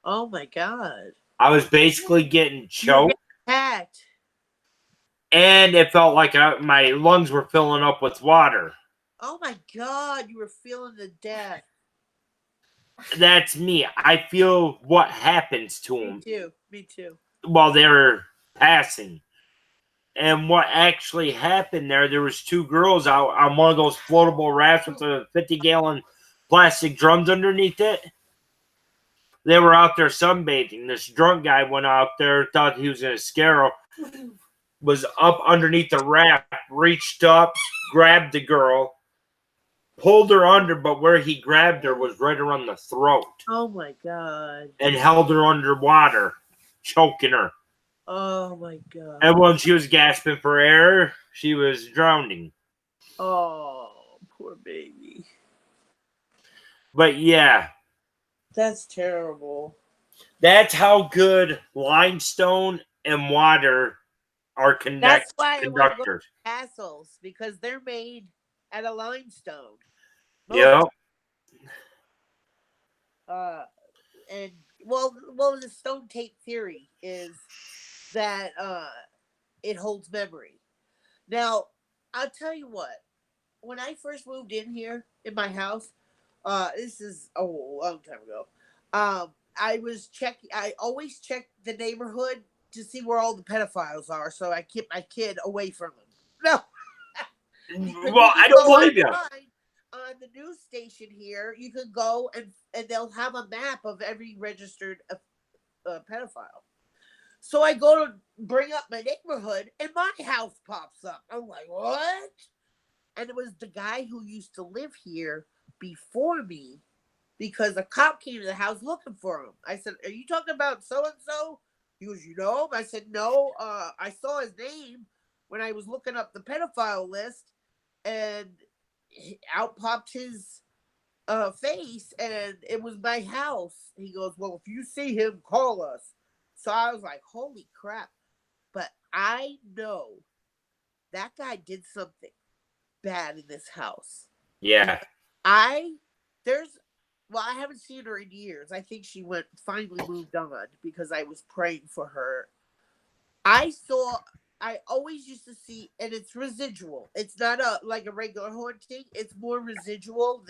Oh, my God. I was basically getting You were choked, getting attacked. and it felt like my lungs were filling up with water. Oh, my God. You were feeling the death. That's me. I feel what happens to Me them too. Me too. while they're passing. And what actually happened there was two girls out on one of those floatable rafts with the 50-gallon plastic drums underneath it. They were out there sunbathing. This drunk guy went out there, thought he was going to scare them, was up underneath the raft, reached up, grabbed the girl, pulled her under, but where he grabbed her was right around the throat. Oh, my God. And held her underwater, choking her. Oh, my God. And when she was gasping for air, she was drowning. Oh, poor baby. But yeah. That's terrible. That's how good limestone and water are That's why I want to go to conductors. castles, because they're made out of limestone. Yep. And well, the stone tape theory is that it holds memory. Now, I'll tell you what. When I first moved in here in my house, this is a long time ago. I always check the neighborhood to see where all the pedophiles are, so I keep my kid away from them. No. Well, I don't blame you. On the news station here, you can go and they'll have a map of every registered pedophile. So I go to bring up my neighborhood, and my house pops up. I'm like, what? And it was the guy who used to live here before me, because a cop came to the house looking for him. I said, "Are you talking about so-and-so?" He goes, "You know him?" I said, "No, I saw his name when I was looking up the pedophile list, and out popped his face, and it was my house." He goes, "Well, if you see him, call us." So I was like, holy crap. But I know that guy did something bad in this house. Yeah. I haven't seen her in years. I think she finally moved on because I was praying for her. I always used to see, and it's residual. It's not like a regular haunting. It's more residual.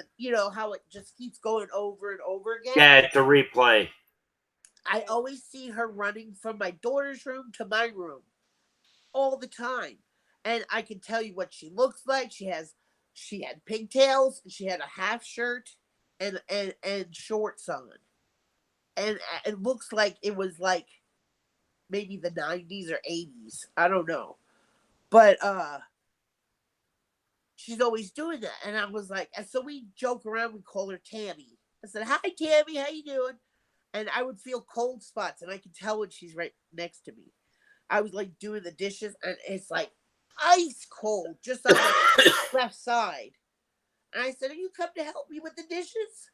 How it just keeps going over and over again. Yeah, it's a replay. I always see her running from my daughter's room to my room all the time. And I can tell you what she looks like. She had pigtails, she had a half shirt and shorts on. And it looks like it was like maybe the 90s or 80s. I don't know. But she's always doing that. And I was like, and so we joke around, we call her Tammy. I said, "Hi Tammy, how you doing?" And I would feel cold spots, and I could tell when she's right next to me. I was like doing the dishes, and it's like ice cold just on my left side. And I said, "Are you come to help me with the dishes?"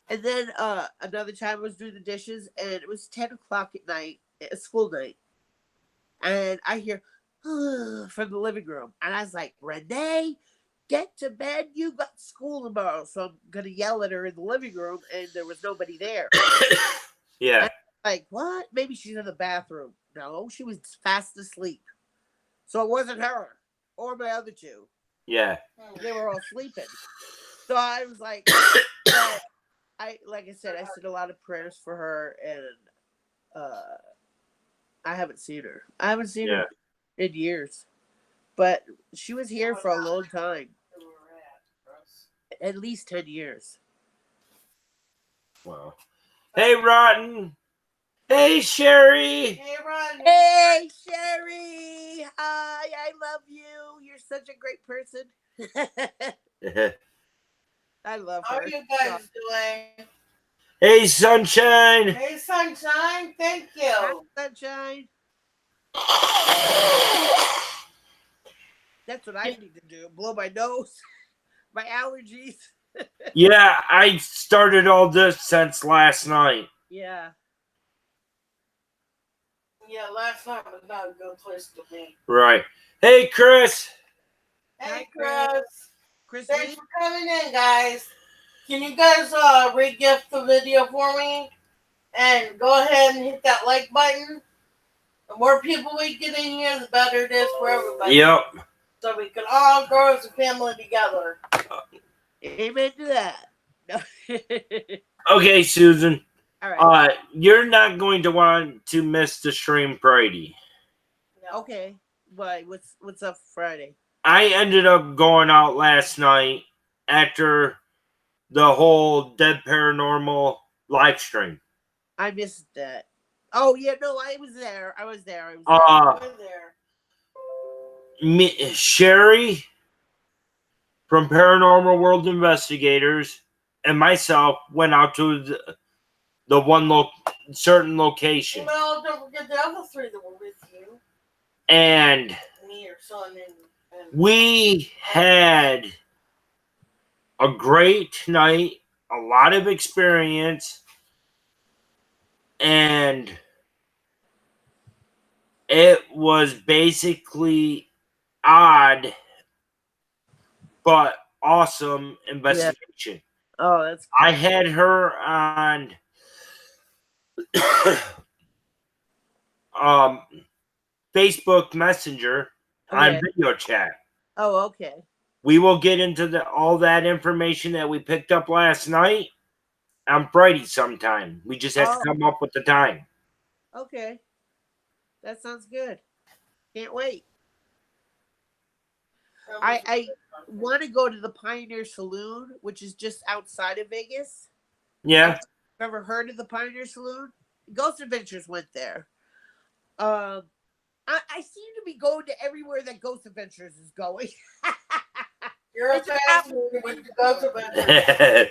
And then another time I was doing the dishes, and it was 10 o'clock at night, school night, and I hear from the living room, and I was like, Renee, get to bed. You got school tomorrow. So I'm gonna yell at her in the living room, and there was nobody there. Yeah. And I'm like, what? Maybe she's in the bathroom. No, she was fast asleep. So it wasn't her or my other two. Yeah. They were all sleeping. So I was like, but like I said, I said a lot of prayers for her, and uh, I haven't seen her. I haven't seen Yeah. her in years, but she was here for a long time, at least 10 years. Wow. Hey, Rotten. Hey, Sherry. Hey, Ron. Hey, Sherry! Hi, I love you. You're such a great person. I love How her. are you guys doing? Hey, Sunshine. Hey, Sunshine. Thank Hi, you. sunshine. That's what I need to do. Blow my nose, my allergies. Yeah, I started all this since last night. Yeah. Yeah, last night was not a good place to be. Right. Hey, Chris. Hey, Hi, Chris. Chris Thanks Lee. for coming in, guys. Can you guys re-gift the video for me? And go ahead and hit that like button. The more people we get in here, the better it is for everybody. Yep. So we can all grow as a family together. Amen to that. No. Okay, Susan. All right. You're not going to want to miss the stream Friday. No. Okay. Why? What's up Friday? I ended up going out last night after the whole Dead Paranormal live stream. I missed that. Oh yeah, no, I was there. I was there. We're there. Sherry from Paranormal World Investigators and myself went out to the one certain location. Well, don't forget the other three that were with you. And Me, your son, and we had a great night, a lot of experience, and it was basically odd but awesome investigation. Oh, that's I had her on um, Facebook Messenger on okay. video chat. Oh, okay. We will get into all that information that we picked up last night on Friday sometime. We just have to Oh, come up with the time. okay. That sounds good. Can't wait. I want to go to the Pioneer Saloon, which is just outside of Vegas. Yeah. Ever heard of the Pioneer Saloon? Ghost Adventures went there. I seem to be going to everywhere that Ghost Adventures is going. you're a It just fascinated with the ghost adventure. Yeah.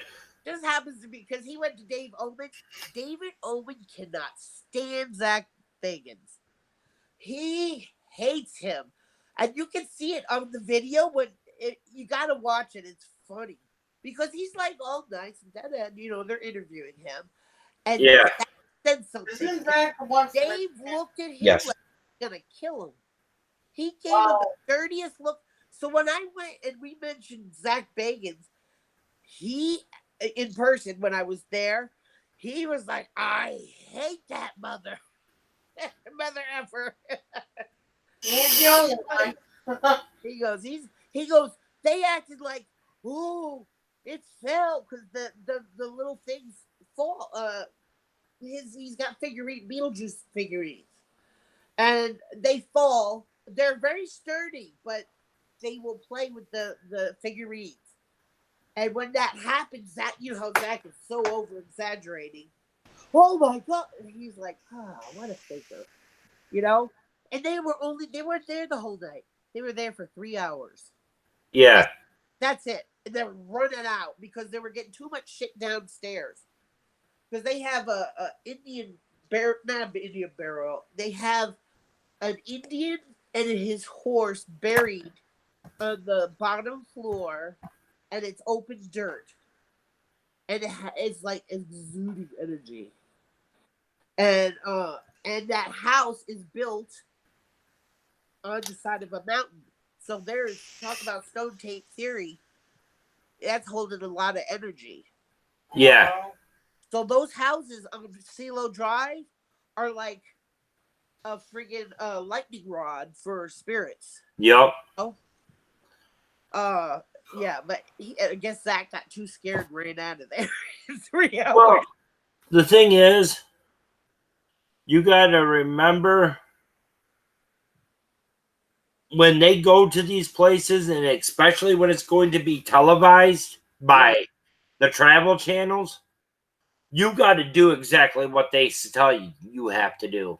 just happens to be because he went to Dave Owen. David Owen cannot stand Zach Bagans. He hates him, and you can see it on the video. When you got to watch it, it's funny because he's like all nice and dead end. You know, they're interviewing him, and Zach said something. Isn't that the one? Dave looked at him Yes. like he's gonna kill him. He gave him Wow. the dirtiest look. So when I went and we mentioned Zach Bagans, he in person when I was there, he was like, "I hate that mother, mother effer." He's the only one. He goes. They acted like, "Ooh, it fell because the little things fall." He's got Beetlejuice figurines, and they fall. They're very sturdy, but they will play with the figurines. And when that happens, that you know how Zach is so over exaggerating. Oh my god! And he's like, what a faker, you know. And they weren't there the whole night. They were there for 3 hours. Yeah. That's it. And they were running out because they were getting too much shit downstairs. Because they have a Indian bear, not an Indian burial. They have an Indian and his horse buried on the bottom floor, and it's open dirt. and it's like exuding energy. And that house is built on the side of a mountain. So there's talk about stone tape theory. That's holding a lot of energy. Yeah. So those houses on CeeLo Drive are like a friggin' lightning rod for spirits. Yep. Oh. Yeah, but I guess Zach got too scared and ran out of there in 3 hours. Well, the thing is, you got to remember when they go to these places, and especially when it's going to be televised by the travel channels, you got to do exactly what they tell you have to do.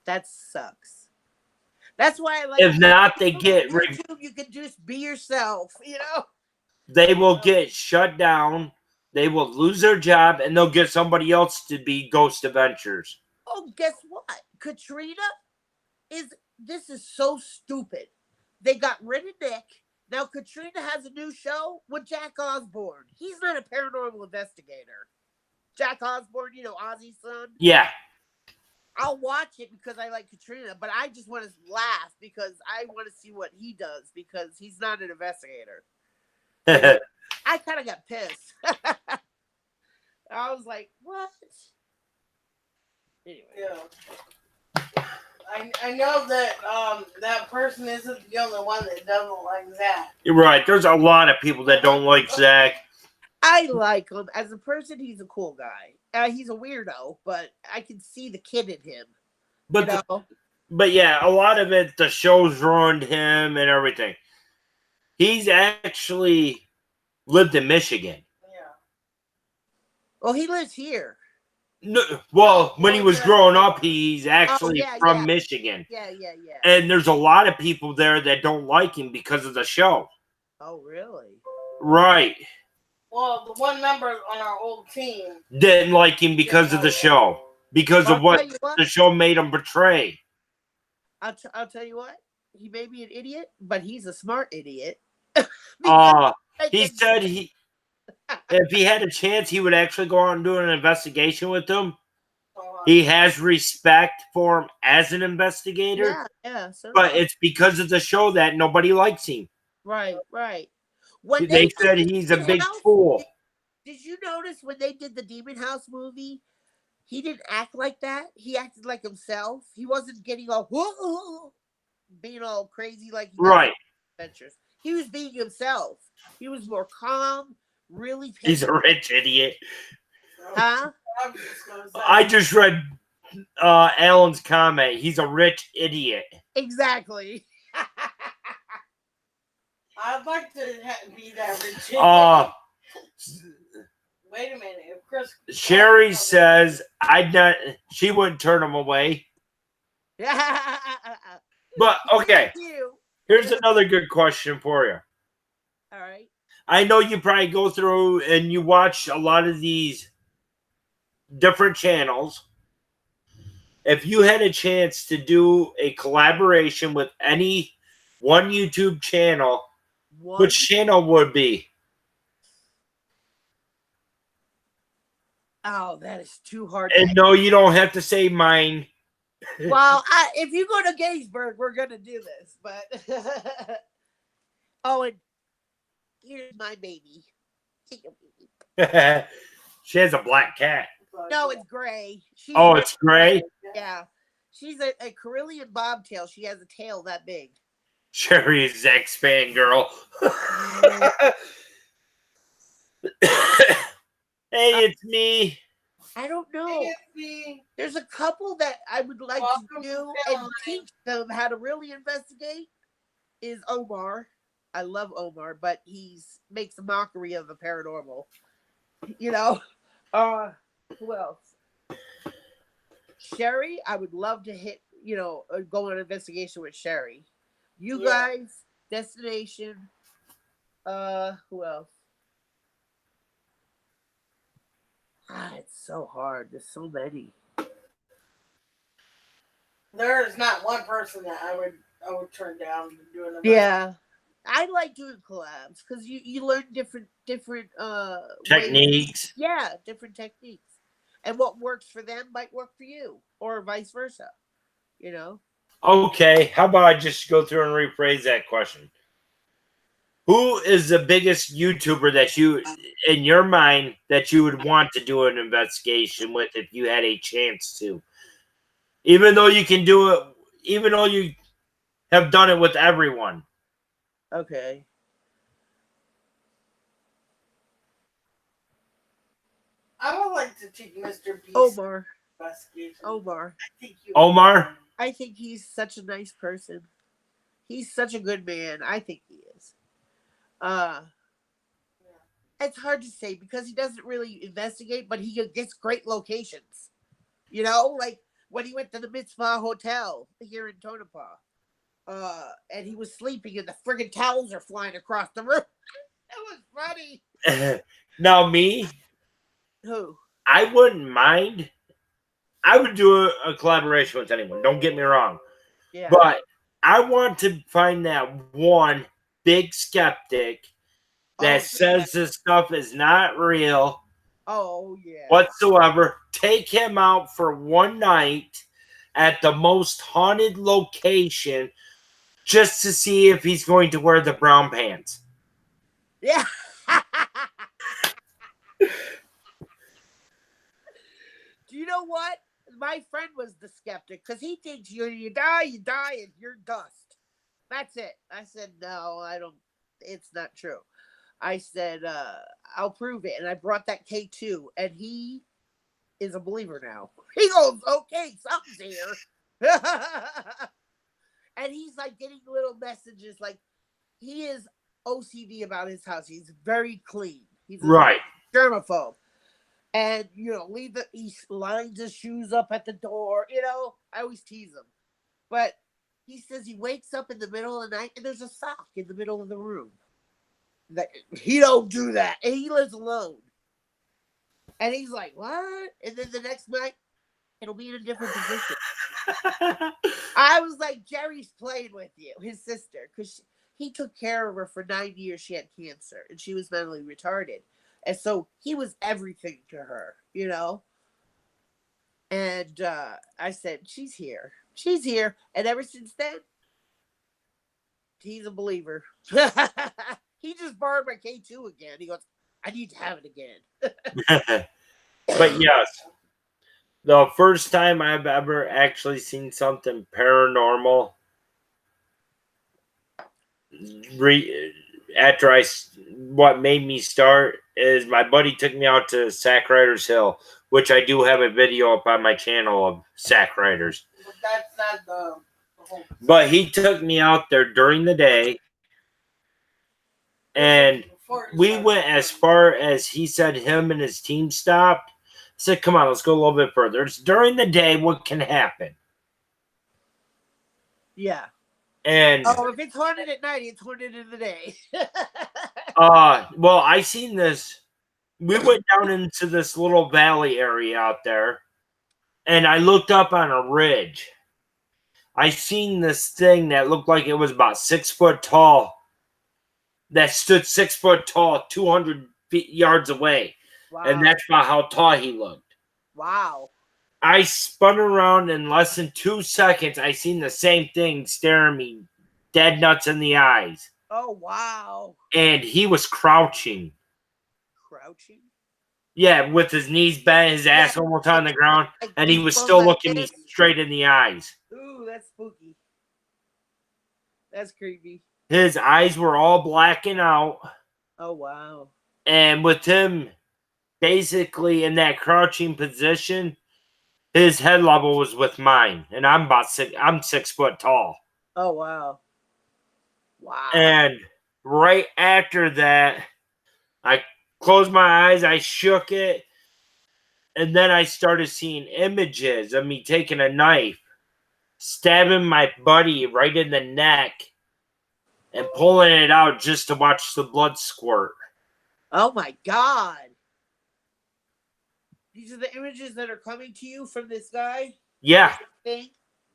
That sucks. That's why I like. If not, they get YouTube. You can just be yourself. You know. They will get shut down. They will lose their job, and they'll get somebody else to be Ghost Adventures. Oh, guess what? Katrina this is so stupid. They got rid of Nick. Now Katrina has a new show with Jack Osborne. He's not a paranormal investigator. Jack Osborne, Ozzy's son. Yeah. I'll watch it because I like Katrina, but I just want to laugh because I want to see what he does because he's not an investigator. I kind of got pissed. I was like, what? Anyway. Yeah. I know that that person isn't the only one that doesn't like Zach. You're right. There's a lot of people that don't like Zach. I like him. As a person, he's a cool guy. He's a weirdo, but I can see the kid in him. But but yeah, a lot of it, the show's ruined him and everything. He's actually lived in Michigan. Yeah. Well, he lives here. No, well, when he was growing up, he's actually from Michigan. Yeah. And there's a lot of people there that don't like him because of the show. Oh, really? Right. Well, the one member on our old team didn't like him because of the show. Because of what the show made him portray. I'll tell you what. He may be an idiot, but he's a smart idiot. He said if he had a chance, he would actually go out and do an investigation with them. He has respect for him as an investigator. Yeah. But it's because of the show that nobody likes him. Right. When they said he's a big fool. Did you notice when they did the Demon House movie? He didn't act like that. He acted like himself. He wasn't getting all being all crazy like he right. Adventures. He was being himself. He was more calm, really patient. He's a rich idiot. Huh? I just read Alan's comment. He's a rich idiot. Exactly. I'd like to be that rich idiot. Wait a minute. If Chris Sherry says she wouldn't turn him away. But okay. Here's another good question for you. All right. I know you probably go through and you watch a lot of these different channels. If you had a chance to do a collaboration with any one YouTube channel, which channel would it be? Oh, that is too hard. And no, you don't have to say mine. Well, if you go to Gettysburg, we're going to do this. But oh, and here's my baby. She has a black cat. No, it's gray. It's gray? Yeah. She's a Carillion bobtail. She has a tail that big. Sherry is Zach's fan girl. Hey, it's me. I don't know. Hey, it's me. There's a couple that I would like to do and teach them how to really investigate. Is Omar. I love Omar, but he makes a mockery of the paranormal. Who else? Sherry, I would love to go on an investigation with Sherry. You guys, Destination. Who else? It's so hard. There's so many. There is not one person that I would turn down to do an event. Yeah. I like doing collabs because you learn different Techniques. ways, different techniques, and what works for them might work for you, or vice versa. You know. Okay, how about I just go through and rephrase that question? Who is the biggest YouTuber that you, in your mind, that you would want to do an investigation with if you had a chance to? Even though you can do it, even though you have done it with everyone. Okay. I would like to take Mr. Beast Omar. investigation. Omar. Omar? I think he's such a nice person. He's such a good man. I think he is. It's hard to say because he doesn't really investigate, but he gets great locations. You know, like when he went to the Mitzvah Hotel here in Tonopah. And he was sleeping and the friggin' towels are flying across the room. It was funny. Now me, Who? I wouldn't mind. I would do a collaboration with anyone. Don't get me wrong. Yeah. But I want to find that one big skeptic that says this stuff is not real whatsoever. Take him out for one night at the most haunted location just to see if he's going to wear the brown pants. Yeah. Do you know what? My friend was the skeptic because he thinks you die, and you're dust. That's it. I said, no, I don't. It's not true. I said, I'll prove it. And I brought that K2, and he is a believer now. He goes, okay, something's here. And he's like getting little messages. Like, he is OCD about his house. He's very clean. He's a germaphobe. And, you know, he lines his shoes up at the door. You know, I always tease him. But he says he wakes up in the middle of the night and there's a sock in the middle of the room. He don't do that. And he lives alone. And he's like, what? And then the next night, it'll be in a different position. I was like, Jerry's playing with you, his sister, because he took care of her for 9 years. She had cancer and she was mentally retarded. And so he was everything to her, you know? And I said, she's here. She's here. And ever since then, he's a believer. He just borrowed my K2 again. He goes, I need to have it again. But yes, the first time I've ever actually seen something paranormal after what made me start is my buddy took me out to Sack Riders Hill, which I do have a video up on my channel of Sack Riders. But that's not the whole. But he took me out there during the day, and we went as far as he said him and his team stopped. I said, come on, let's go a little bit further. It's during the day. What can happen? Yeah. And if it's haunted at night, it's haunted in the day. well, I seen this. We went down into this little valley area out there, and I looked up on a ridge. I seen this thing that looked like it was about 6 foot tall. That stood 6 foot tall, 200 yards away. Wow. And that's about how tall he looked. Wow. I spun around in less than 2 seconds. I seen the same thing staring me dead nuts in the eyes. Oh, wow. And he was crouching. Crouching? Yeah, with his knees bent, his ass almost on the ground, and he was still looking me straight in the eyes. Ooh, that's spooky. That's creepy. His eyes were all blacking out. Oh, wow. And with him basically in that crouching position, his head level was with mine. And I'm 6 foot tall. Oh, wow. Wow. And right after that, I closed my eyes, I shook it, and then I started seeing images of me taking a knife, stabbing my buddy right in the neck, and pulling it out just to watch the blood squirt. Oh my God. These are the images that are coming to you from this guy? Yeah.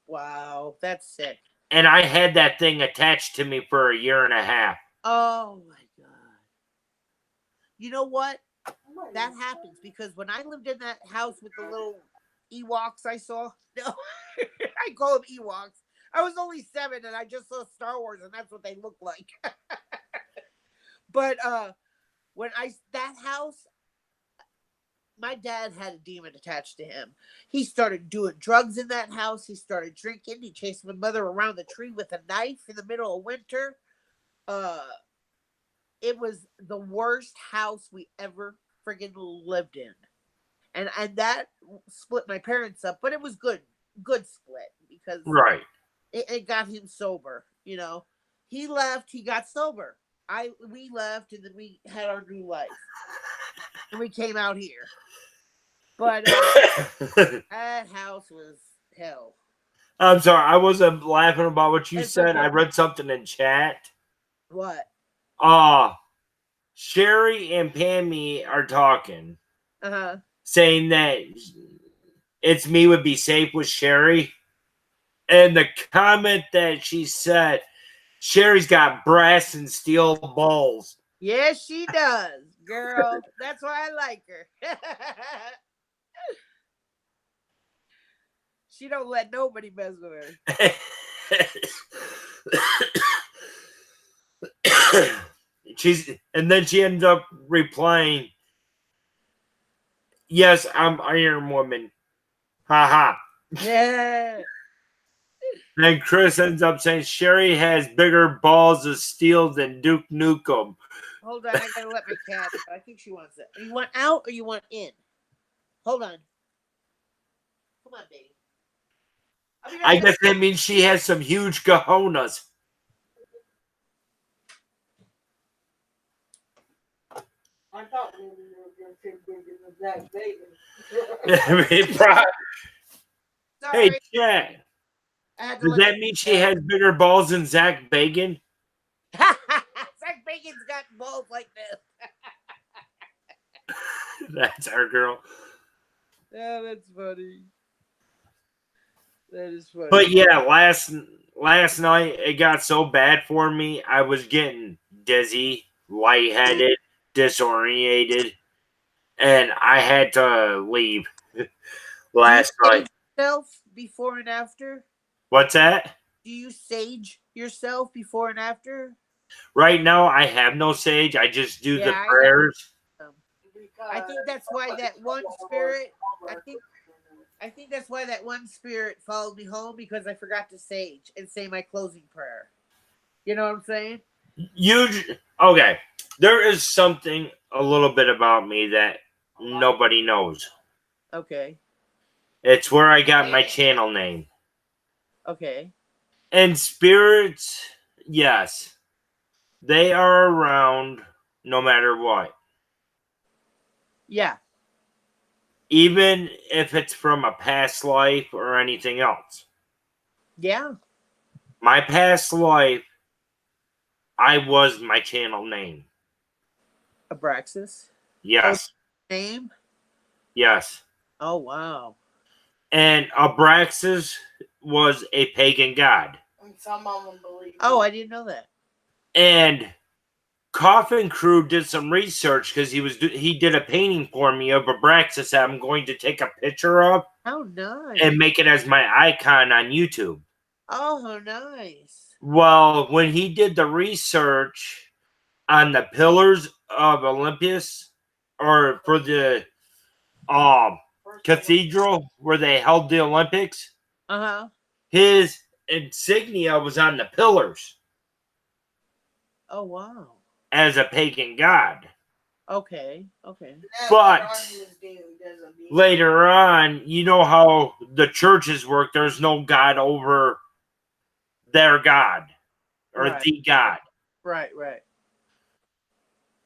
Wow, that's sick. And I had that thing attached to me for a year and a half. Oh my God. You know what? That happens because when I lived in that house with the little Ewoks I saw, no, I call them Ewoks. I was only 7 and I just saw Star Wars and that's what they look like. But when that house, my dad had a demon attached to him. He started doing drugs in that house. He started drinking. He chased my mother around the tree with a knife in the middle of winter. It was the worst house we ever friggin' lived in. And that split my parents up, but it was good split because Right. it got him sober. You know, he left, he got sober. We left, and then we had our new life, and we came out here. But that house was hell. I'm sorry, I wasn't laughing about what you It's said. okay. I read something in chat. What? Sherry and Pammy are talking, Uh-huh. saying that it's me would be safe with Sherry. And the comment that she said, Sherry's got brass and steel balls. Yes, she does, girl. That's why I like her. She don't let nobody mess with her. And then she ends up replying, "Yes, I'm Iron Woman." Haha. Yeah. Then Chris ends up saying Sherry has bigger balls of steel than Duke Nukem. Hold on, I gotta let my cat. I think she wants it. You want out or you want in? Hold on. Come on, baby. I guess that means she has some huge cojones. I thought maybe you were going to say bigger than that baby. Hey, Sorry. Chad. I had to Does let that mean she has bigger balls than Zach Bacon? Zach Bacon's got balls like this. That's our girl. Yeah, that's funny. That is funny. But yeah, last night it got so bad for me. I was getting dizzy, lightheaded, disorientated, and I had to leave last Do you night. sage yourself before and after? What's that? Do you sage yourself before and after? Right now, I have no sage. I just do the prayers. I think that's why that one spirit. I think that's why that one spirit followed me home because I forgot to sage and say my closing prayer. You know what I'm saying? Okay. There is something a little bit about me that nobody knows. Okay. It's where I got my channel name. Okay. And spirits, yes, they are around no matter what. Yeah. Even if it's from a past life or anything else. Yeah. My past life, I was my channel name. Abraxas? Yes. Oh, name? Yes. Oh, wow. And Abraxas was a pagan god. And some of them believe Oh, I didn't know that. And Coffin Crew did some research because he did a painting for me of Abraxas that I'm going to take a picture of. Oh, nice. And make it as my icon on YouTube. Oh, nice. Well, when he did the research on the pillars of Olympus, or for the cathedral where they held the Olympics, his insignia was on the pillars. Oh, wow. As a pagan god. Okay. But later on, you know how the churches work. There's no god over their god or the god. Right.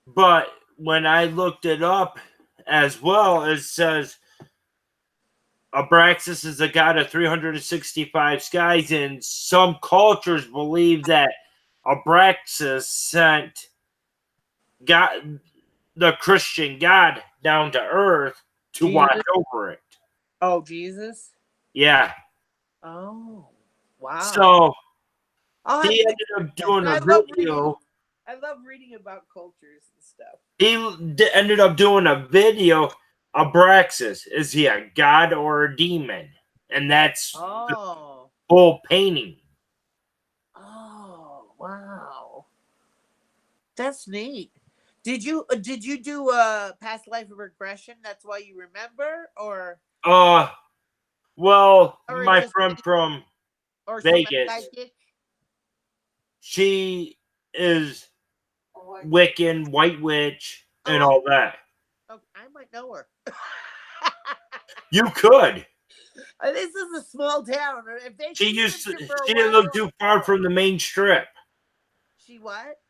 But when I looked it up as well, it says Abraxas is a god of 365 skies, and some cultures believe that Abraxas sent God, the Christian God, down to earth to watch over it. Oh, Jesus? Yeah. Oh, wow. So I'll have He to ended up doing I a love reading. video. I love reading about cultures and stuff. He ended up doing a video. Abraxas, is he a god or a demon? And that's the Oh. whole painting. Oh, wow. That's neat. Did you do past life regression? That's why you remember, or Well, it my just friend from or some Vegas, psychic? she is Oh, Wiccan, White Witch, and Oh, all that. oh, I might know her. You could. This is a small town. If they She she used lived to, here for a she didn't while, live too far from the main strip. she what?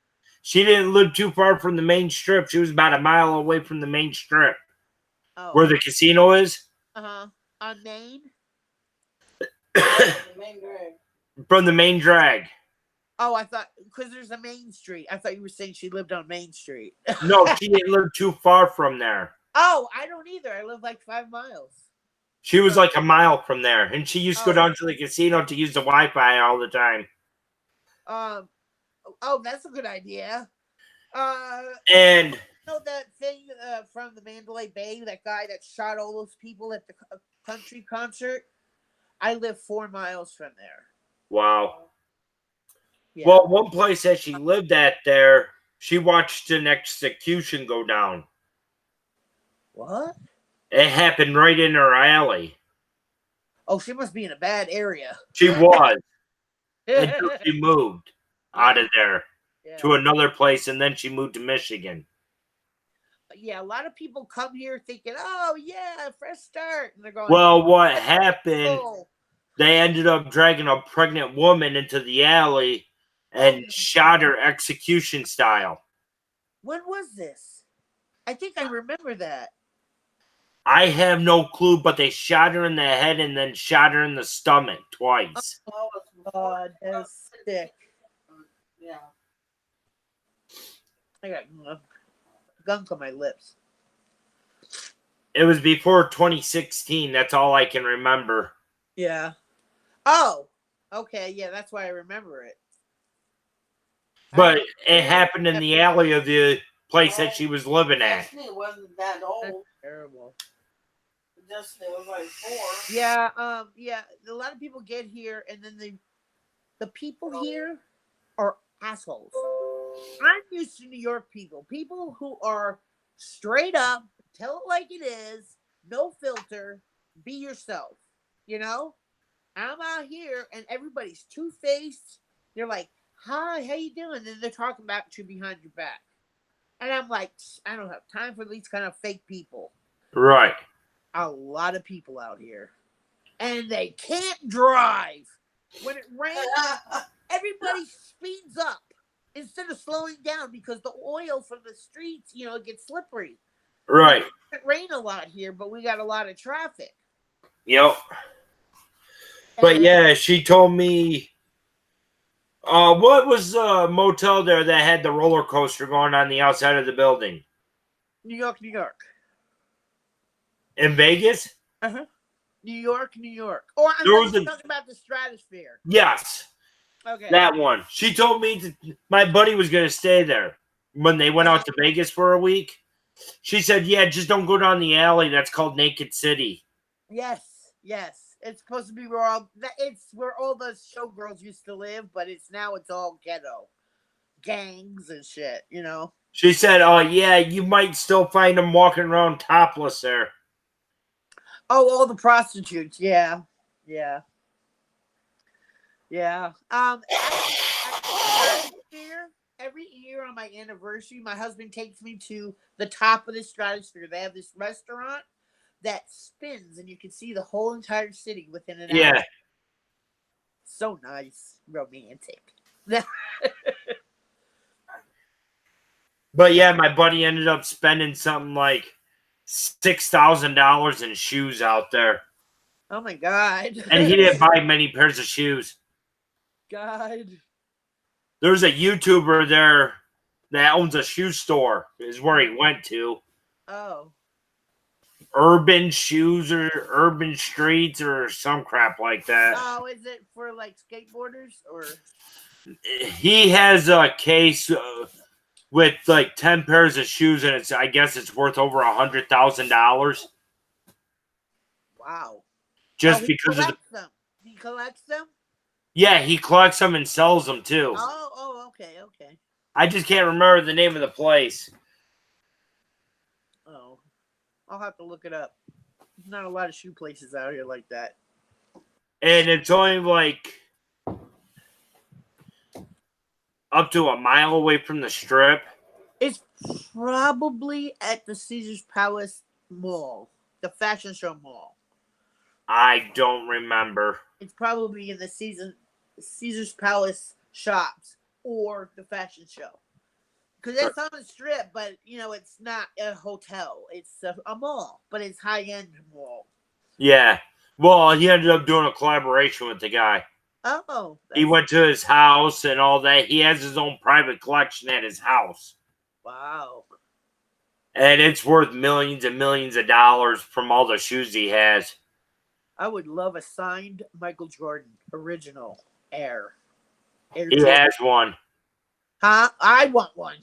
She didn't live too far from the main strip. She was about a mile away from the main strip, Oh, where the casino is. on Maine. the main drag. From the main drag. Oh, I thought because there's a Main Street. I thought you were saying she lived on Main Street. No, she didn't live too far from there. Oh, I don't either. I live like 5 miles. She was like a mile from there, and she used to go Oh. down to the casino to use the Wi-Fi all the time. Oh, that's a good idea. And you know that thing from the Mandalay Bay, that guy that shot all those people at the country concert? I live 4 miles from there. wow. Yeah. Well, one place that she lived at there, she watched an execution go down. What? It happened right in her alley. Oh, she must be in a bad area. She was until she moved out of there to another place, and then she moved to Michigan. Yeah, a lot of people come here thinking, "Oh yeah, fresh start," and they're going, Well, what happened? "Oh, They ended up dragging a pregnant woman into the alley and shot her execution style. when was this?" I think I remember that. I have no clue, but they shot her in the head and then shot her in the stomach twice. That's sick. Yeah. I got gunk on my lips. It was before 2016. That's all I can remember. Yeah. Oh, okay. Yeah, that's why I remember it. But it happened in the alley of the place that she was living at. It wasn't that old. That's terrible. Just it was like 4. Yeah. Yeah. A lot of people get here, and then the people here are assholes. I'm used to New York people. People who are straight up, tell it like it is, no filter, be yourself. You know? I'm out here and everybody's two-faced. They're like, "Hi, how you doing?" And then they're talking about you behind your back. And I'm like, I don't have time for these kind of fake people. Right. A lot of people out here. And they can't drive. When it rains, everybody speeds up instead of slowing down because the oil from the streets, it gets slippery. Right. It rain a lot here, but we got a lot of traffic. Yep. But yeah, she told me, what was the motel there that had the roller coaster going on the outside of the building? New York, New York. In Vegas? Uh-huh. New York, New York. Or I'm talking about the Stratosphere. Yes. Okay. That one. She told me my buddy was going to stay there when they went out to Vegas for a week. She said, yeah, just don't go down the alley. That's called Naked City. Yes. It's supposed to be where all the showgirls used to live, but it's all ghetto. Gangs and shit, She said, oh, yeah, you might still find them walking around topless there. Oh, all the prostitutes. Yeah. Every year on my anniversary, my husband takes me to the top of the Stratosphere. They have this restaurant that spins, and you can see the whole entire city within an hour. So nice, romantic. But yeah, my buddy ended up spending something like $6,000 in shoes out there. Oh my God. And he didn't buy many pairs of shoes. God. There's a YouTuber there that owns a shoe store, is where he went to. Oh. Urban Shoes or Urban Streets or some crap like that. Oh, is it for like skateboarders or? He has a case with like 10 pairs of shoes, and I guess it's worth over $100,000 Wow. just He because of the. collects them. He collects them? Yeah, he collects them and sells them too. Okay. I just can't remember the name of the place. Oh. I'll have to look it up. There's not a lot of shoe places out here like that. And it's only like up to a mile away from the strip. It's probably at the Caesar's Palace Mall, the fashion show mall. I don't remember. It's probably in the Caesar's Palace shops or the fashion show. Because it's on the strip, but it's not a hotel. It's a mall, but it's high-end mall. Yeah. Well, he ended up doing a collaboration with the guy. Oh. He went to his house and all that. He has his own private collection at his house. Wow. And it's worth millions and millions of dollars from all the shoes he has. I would love a signed Michael Jordan original Air He Jordan. has one. Huh? I want one.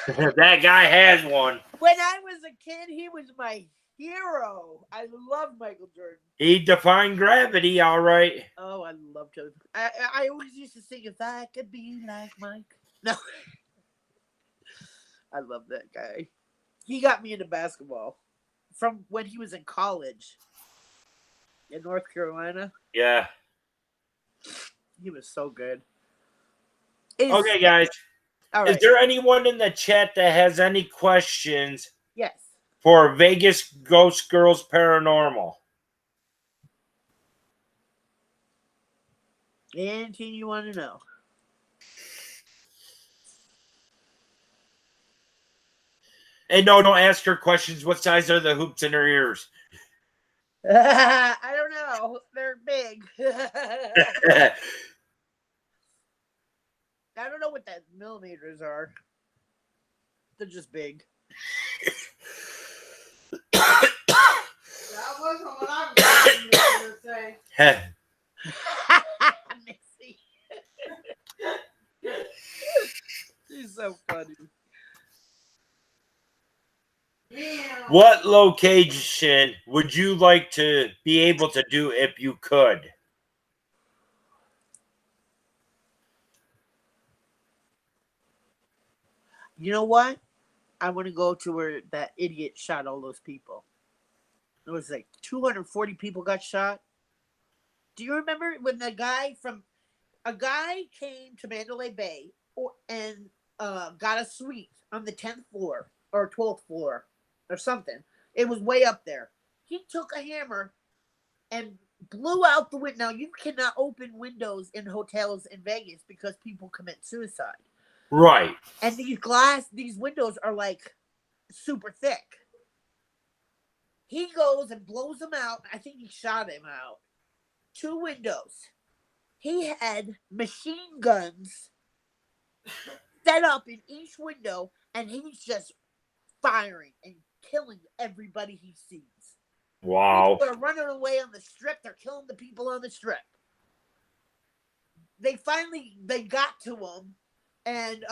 That guy has one. When I was a kid, he was my hero. I love Michael Jordan. He defined gravity, all right. Oh, I loved him. I always used to sing, "If I Could Be Like Mike." No. I love that guy. He got me into basketball from when he was in college in North Carolina. Yeah. He was so good. Okay, guys. All right. Is there anyone in the chat that has any questions Yes. for Vegas Ghost Girls Paranormal? Anything you want to know? And no, don't ask her questions. What size are the hoops in her ears? I don't know. They're big. I don't know what that millimeters are. They're just big. That wasn't what I was going to say. Missy. She's so funny. Man. What location would you like to be able to do if you could? You know what? I want to go to where that idiot shot all those people. It was like 240 people got shot. Do you remember when a guy came to Mandalay Bay and got a suite on the 10th floor or 12th floor or something? It was way up there. He took a hammer and blew out the window. Now, you cannot open windows in hotels in Vegas because people commit suicide. Right. And these windows are like super thick. He goes and blows them out. I think he shot him out. 2 windows. He had machine guns set up in each window, and he's just firing and killing everybody he sees. Wow. People are running away on the strip. They're killing the people on the strip. They got to him. And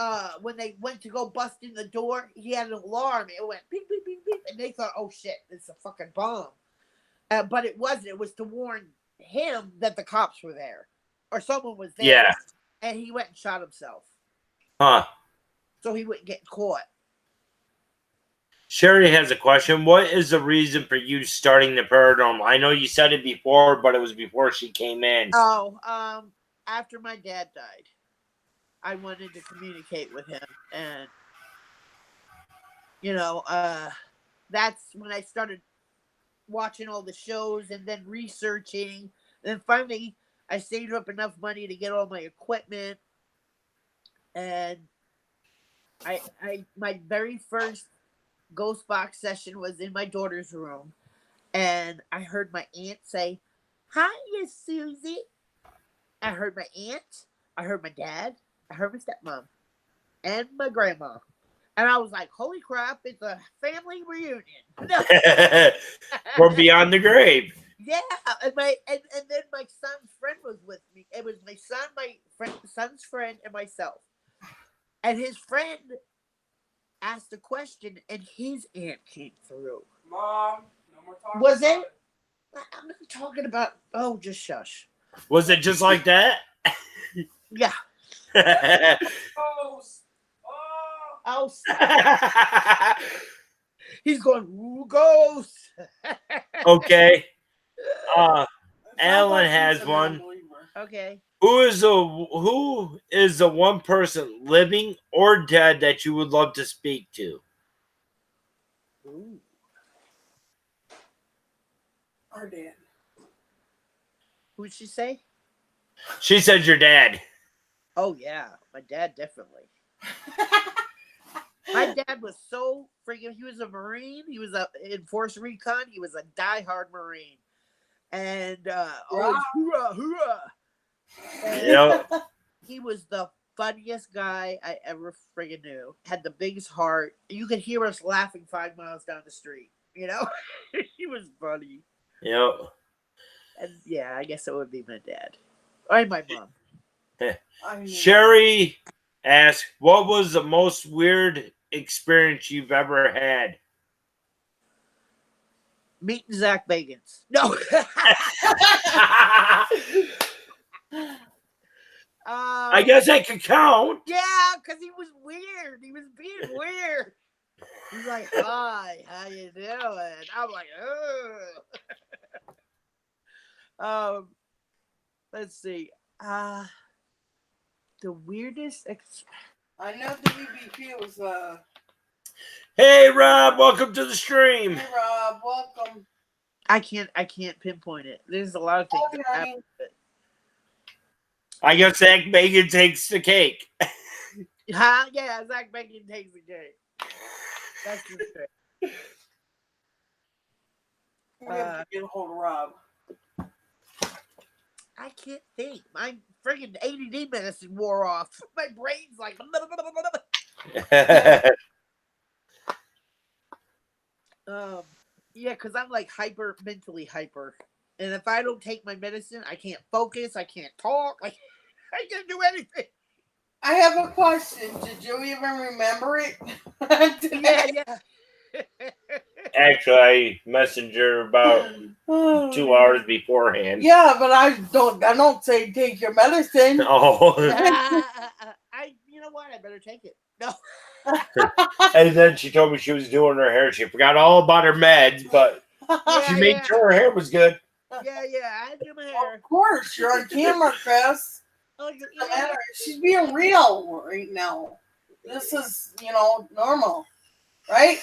when they went to go bust in the door, he had an alarm. It went beep, beep, beep, beep. And they thought, oh, shit, it's a fucking bomb. But it wasn't. It was to warn him that the cops were there. Or someone was there. Yeah. And he went and shot himself. Huh. So he wouldn't get caught. Sherry has a question. What is the reason for you starting the paranormal? I know you said it before, but it was before she came in. Oh, after my dad died, I wanted to communicate with him. And, that's when I started watching all the shows and then researching. And finally, I saved up enough money to get all my equipment. And my very first ghost box session was in my daughter's room. And I heard my aunt say, "Hiya, Susie." I heard my aunt. I heard my dad. I heard my stepmom. And my grandma. And I was like, holy crap, it's a family reunion. From beyond the grave. Yeah, and then my son's friend was with me. It was my son, son's friend, and myself. And his friend asked a question, and his aunt came through. Mom, no more talking. Was it? I'm not talking about. Oh, just shush. Was it just like that? Yeah. Ghost. Oh, he's going. Ooh, ghost. Okay. It sounds Alan like has he's a one. non-believer. Okay. Who is the one person, living or dead, that you would love to speak to? Ooh. Our dad. Who'd she say? She said your dad. Oh yeah, my dad definitely. My dad was so freaking. He was a Marine. He was in Force Recon. He was a diehard Marine, and always hoorah hoorah. And Yep. he was the funniest guy I ever friggin' knew. Had the biggest heart. You could hear us laughing 5 miles down the street. You know, he was funny. Yep. And yeah, I guess it would be my dad or my mom. Sherry asked, what was the most weird experience you've ever had? Meeting Zach Bagans. No. I guess that could count. Yeah, because he was weird. He was being weird. He's like, hi, how you doing? I'm like, oh. Let's see. The weirdest. I know the EVP was Hey, Rob, welcome to the stream. Hey Rob, welcome. I can't pinpoint it. There's a lot of things. Okay, that honey. happen. I guess Zach Bacon takes the cake. Huh? Yeah, Zach Bacon takes the cake. That's just great. We have to get a hold of Rob. I can't think. My friggin' ADD medicine wore off. My brain's like. Yeah, because I'm like mentally hyper. And if I don't take my medicine, I can't focus. I can't talk. I can't do anything. I have a question. Did you even remember it? Yeah. Actually, I messaged her about 2 hours beforehand. Yeah, but I don't say take your medicine. Oh. You know what? I better take it. No. And then she told me she was doing her hair. She forgot all about her meds, but she made sure her hair was good. Yeah, I do my hair. Of course, you're on camera, Chris. Oh, No matter. She's being real right now. This is, normal, right?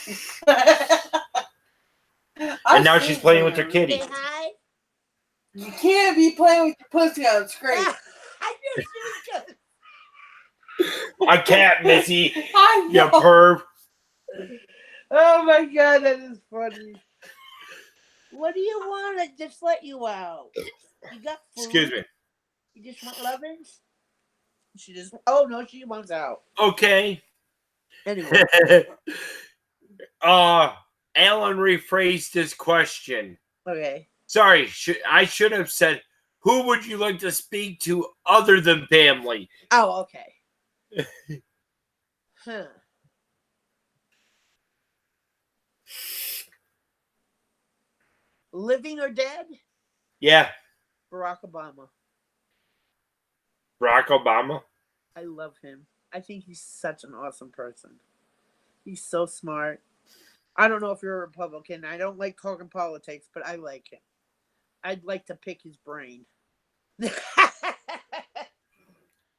And now she's playing with her kitty. Say hi. You can't be playing with your pussy on screen. I knew she was good. I can't, Missy. I You know. perv. Oh my god, that is funny. What do you want? I just let you out. You got food? Excuse me. You just want lovins? She just. Oh no, she wants out. Okay. Anyway. Alan rephrased his question. Okay. Sorry, I should have said, who would you like to speak to other than family? Oh, okay. Huh. Living or dead? Yeah. Barack Obama. Barack Obama? I love him. I think he's such an awesome person. He's so smart. I don't know if you're a Republican. I don't like talking politics, but I like him. I'd like to pick his brain.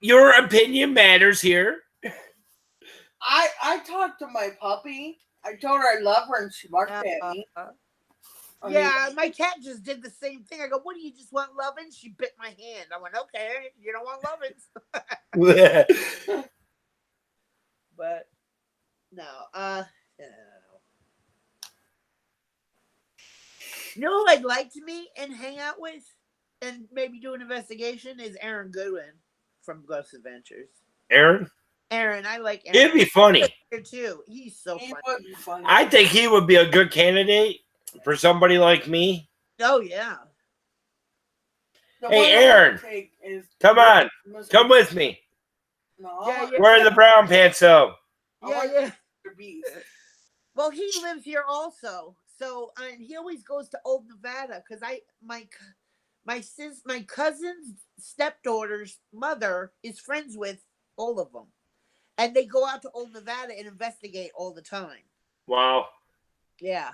Your opinion matters here. I talked to my puppy. I told her I love her, and she barked at me. Yeah, my cat just did the same thing. I go, what do you just want loving? She bit my hand. I went, okay, you don't want loving. But no, you know who I'd like to meet and hang out with and maybe do an investigation is Aaron Goodwin from Ghost Adventures. Aaron? Aaron, I like Aaron. It'd be funny. Too. He's so He funny. would be funny. I think he would be a good candidate for somebody like me. Oh yeah. The Hey, one I Aaron, would take is come on. Mr. Come with me. No, Yeah, yeah. Where are the brown pants, though? Yeah. Mr. Beast. Well, he lives here also, so and he always goes to Old Nevada because my cousin's stepdaughter's mother is friends with all of them, and they go out to Old Nevada and investigate all the time. Wow. Yeah.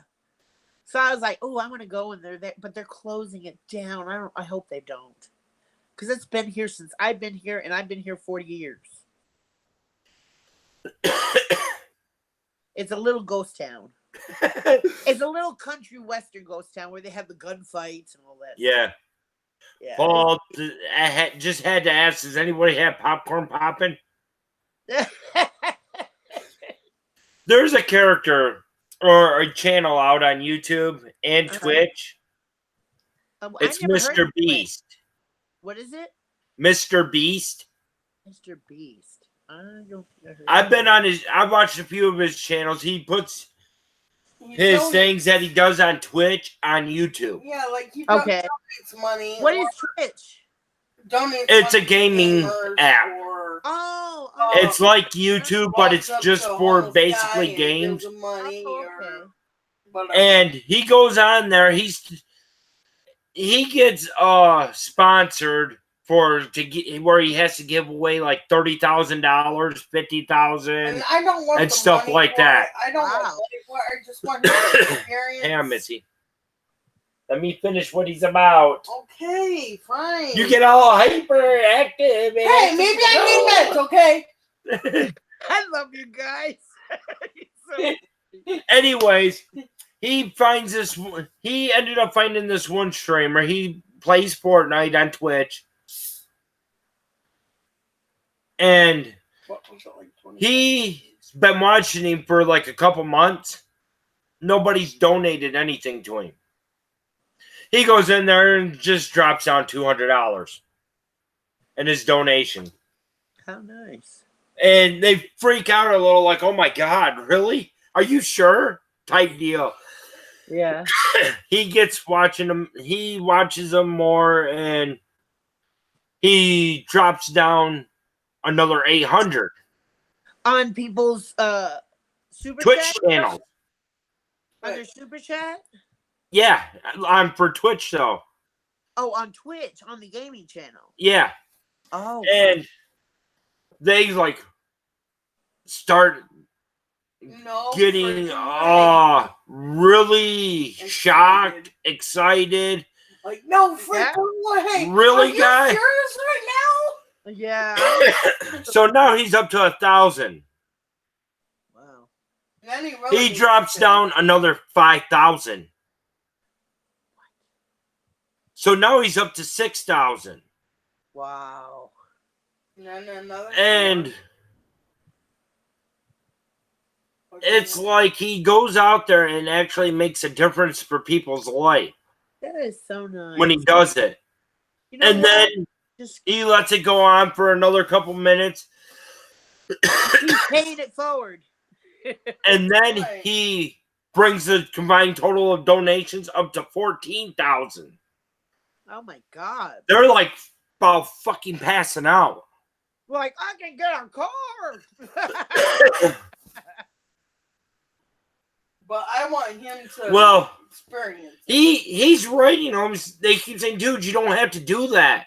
So I was like, oh, I want to go in there, but they're closing it down. I hope they don't, because it's been here since I've been here, and I've been here 40 years. It's a little ghost town. It's a little country western ghost town where they have the gunfights and all that. Yeah. Yeah. Paul, I just had to ask, does anybody have popcorn popping? There's a character or a channel out on YouTube and Twitch. It's Mr. Beast. What is it? Mr. Beast. Mr. Beast. I don't think I've been on his. I've watched a few of his channels. He puts his things that he does on Twitch on YouTube. Yeah, like he okay. donates money. What is Twitch? It's a gaming app. Oh, it's like YouTube, but it's just for basically games. Money and he goes on there. He gets sponsored where he has to give away like $30,000, $50,000, and I don't want and stuff like that. I don't want money for it. I just want his experience. Hang on, Missy. Let me finish what he's about. Okay, fine. You get all hyperactive. Hey, maybe I need meds, okay? I love you guys. Anyways, he ended up finding this one streamer. He plays Fortnite on Twitch. And he's been watching him for like a couple months. Nobody's donated anything to him. He goes in there and just drops down $200 in his donation. How nice. And they freak out a little like, oh my God, really? Are you sure? Type deal. Yeah. He gets watching them. He watches them more and he drops down another 800 on people's super Twitch chat channels. On their super chat? Yeah, on for Twitch though. Oh, on Twitch, on the gaming channel. Yeah. Oh. And they like start getting really shocked, excited. Like, no freaking way. Really, guy? Are you serious right now? Yeah. So now he's up to 1,000. Wow. He drops down another 5,000. So now he's up to 6,000. Wow. And it's like he goes out there and actually makes a difference for people's life. That is so nice. When he does it. You know and then he lets it go on for another couple minutes. He's paying it forward. And then he brings the combined total of donations up to 14,000. Oh my God. They're like about fucking passing out. Like, I can get a car. But I want him to experience. He's writing them. They keep saying, dude, you don't have to do that.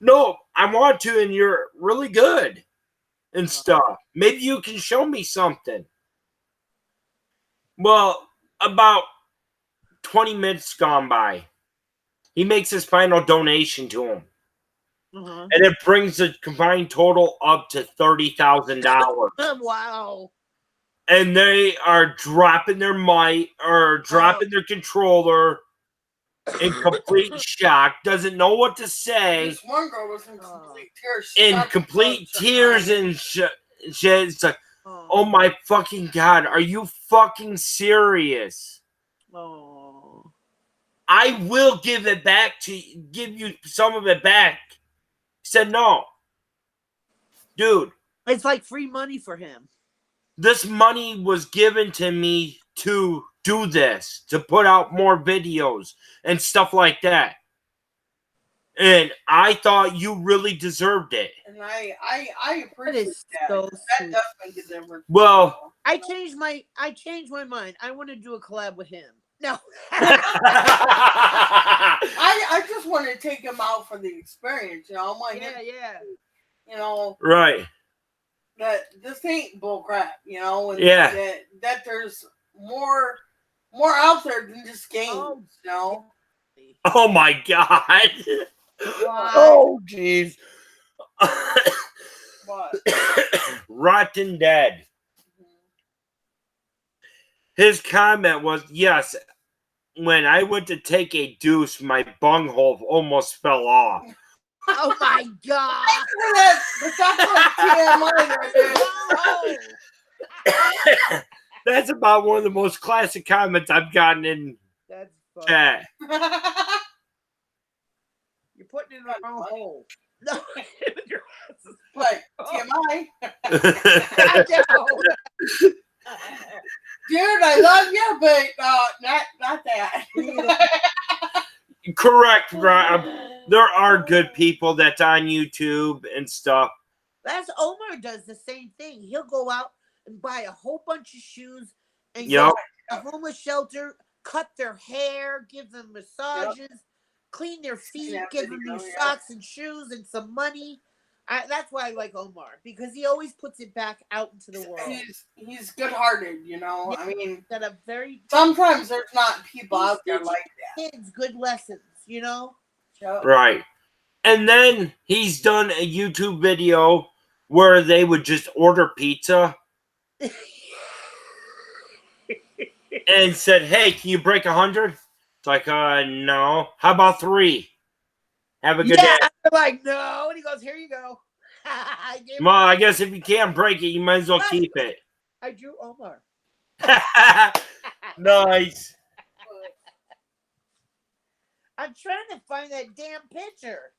No, I want to, and you're really good and stuff. Maybe you can show me something. Well, about 20 minutes gone by. He makes his final donation to him. And it brings the combined total up to $30,000. Wow. And they are dropping their mic or dropping their controller in complete shock. Doesn't know what to say. This one girl was in complete tears. In complete tears and shit. It's like, oh my fucking God. Are you fucking serious? Oh. I will give you some of it back. He said, no. Dude. It's like free money for him. This money was given to me to do this, to put out more videos and stuff like that. And I thought you really deserved it. And I appreciate That is that. so That sweet. does make a difference. Well, I changed my mind. I want to do a collab with him. No. I just want to take him out for the experience, you know. I want him, yeah. you know, right. that this ain't bull crap, you know, and Yeah. that there's more out there than just games, Oh, you know. Oh my God. What? Oh jeez. But Rotten Dead. His comment was, yes, when I went to take a deuce, my bunghole almost fell off. Oh my God. that's like TMI right there. That's about one of the most classic comments I've gotten in That's funny. chat. You're putting it in the wrong hole. No. Like TMI. I know. Dude, I love you, but not that. Correct, Rob. There are good people that's on YouTube and stuff. That's Omar does the same thing. He'll go out and buy a whole bunch of shoes and Yep. go to a homeless shelter, cut their hair, give them massages, clean their feet, give them new socks and shoes and some money. That's why I like Omar, because he always puts it back out into the world. He's good-hearted, you know. Yeah, I mean, got a very sometimes there's not people out there like that. kids good lessons, you know. Yep. Right. And then he's done a YouTube video where they would just order pizza and said, hey, can you break 100? It's like, no. How about 3? Have a good day. I'm like, no. And he goes, here you go. Well, I guess if you can't break it, you might as well keep it. I drew Omar. Nice. I'm trying to find that damn picture.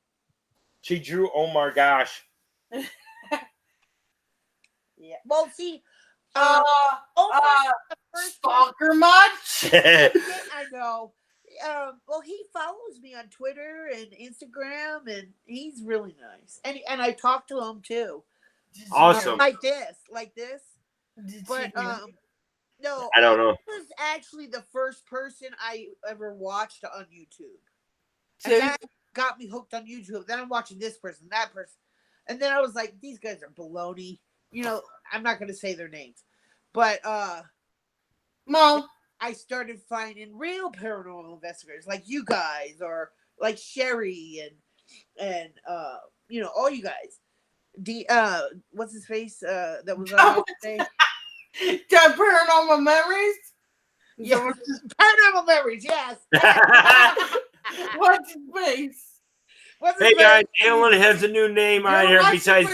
She drew, oh my gosh. Yeah. Well, see, stalker much? I know. Well, he follows me on Twitter and Instagram, and he's really nice. And I talk to him too. Awesome. Like this. But no, I don't know. he was actually the first person I ever watched on YouTube. So, And that got me hooked on YouTube. Then I'm watching this person, that person. And then I was like, these guys are baloney. You know, I'm not going to say their names. But Mom, I started finding real paranormal investigators like you guys, or like Sherry and you know, all you guys. What's his face? That was on today. Paranormal Memories? Yeah, Paranormal Memories, yes. What's his face? Hey guys, Alan has a new name on here besides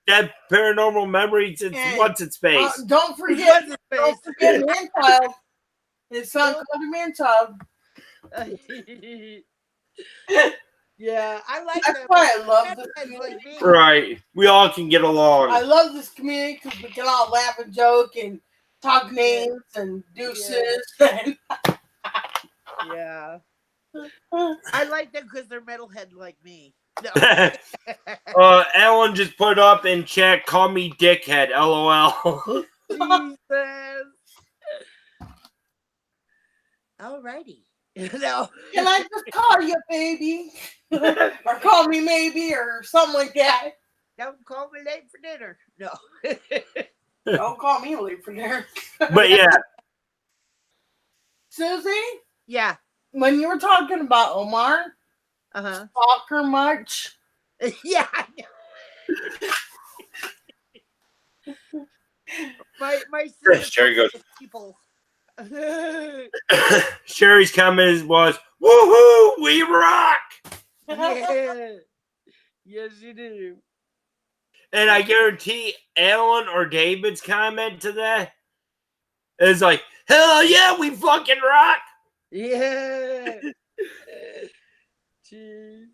that Paranormal Memories. It's what's its face. Don't forget Manchild. His son called him Manchild. Yeah, I like That's that. why I love this community. Like Right, we all can get along. I love this community because we can all laugh and joke and talk names and deuces. Yeah. I like them because they're metalhead like me. No. Alan just put up in chat, call me dickhead, LOL. Jesus. Alrighty. No. Can I just call you baby? Or call me maybe or something like that. Don't call me late for dinner. No. Don't call me late for dinner. But yeah. Susie? Yeah. When you were talking about Omar, stalker much? Yeah, I know. my Sherry goes. People. Sherry's comment was, woohoo, we rock! Yeah. Yes, you do. And I guarantee Alan or David's comment to that is like, hell yeah, we fucking rock! Yeah. Jeez.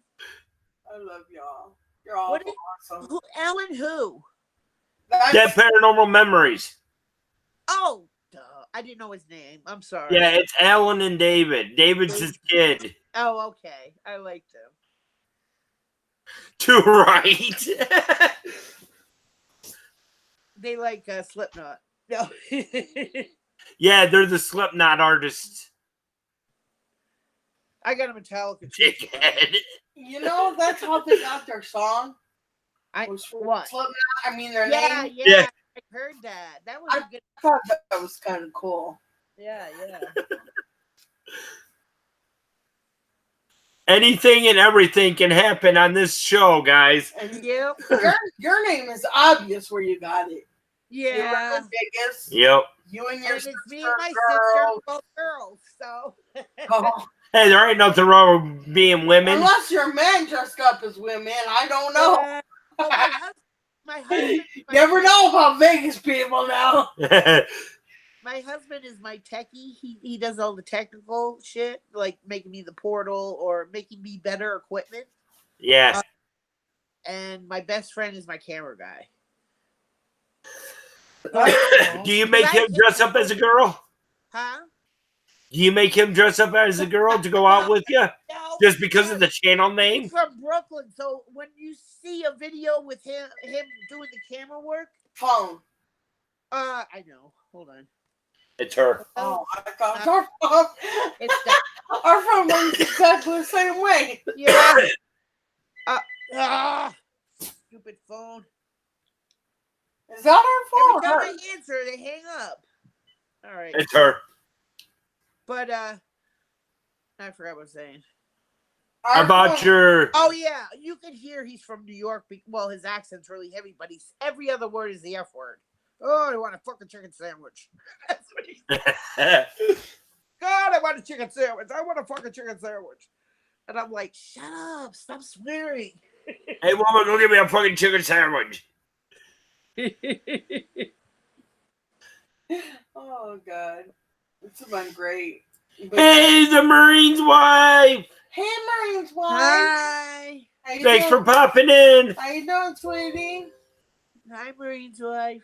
I love y'all. You're all awesome. Who, Alan who? That Paranormal Memories. Oh, duh. I didn't know his name. I'm sorry. Yeah, it's Alan and David. David's his kid. Oh, okay. I liked them. Too right. They like Slipknot. No. Yeah, they're the Slipknot artists. I got a Metallica t-shirt. Dickhead. You know, that's how they got their song. I Was for what? Slipknot. I mean, their Yeah, name. yeah. I heard that. That was a good. I thought that was kind of cool. Yeah, yeah. Anything and everything can happen on this show, guys. And Yep. your name is obvious where you got it. Yeah. You're in Vegas. Yep. You and your And sister, it's me and my girl. sister, both girls. So. Oh. Hey, there ain't nothing wrong with being women. Unless your man dressed up as women, I don't know. Yeah. Well, my husband. Never know about Vegas people now. My husband is my techie. He does all the technical shit, like making me the portal or making me better equipment. Yes. And my best friend is my camera guy. Do you make him dress up as a girl? Huh? Do you make him dress up as a girl to go out with you? No, Just because of the channel name? He's from Brooklyn, so when you see a video with him doing the camera work, Phone. I know. Hold on. It's her. Oh, I thought it was our phone. It's that. Our phone works exactly the same way. Yeah. Stupid phone. Is that our Every phone? time I answer, they hang up. All right. It's her. But I forgot what I was saying. Our About phone. your... Oh yeah, you can hear he's from New York. Well, his accent's really heavy, but every other word is the F word. Oh, I want a fucking chicken sandwich. That's what he said. God, I want a chicken sandwich. I want a fucking chicken sandwich. And I'm like, shut up, stop swearing. Hey, woman, go get me a fucking chicken sandwich. Oh, God. This has been great. But Hey, the Marine's wife. hey, Marine's wife. Hi. How you Thanks doing? for popping in. How you doing, sweetie? Hi, Marine's wife.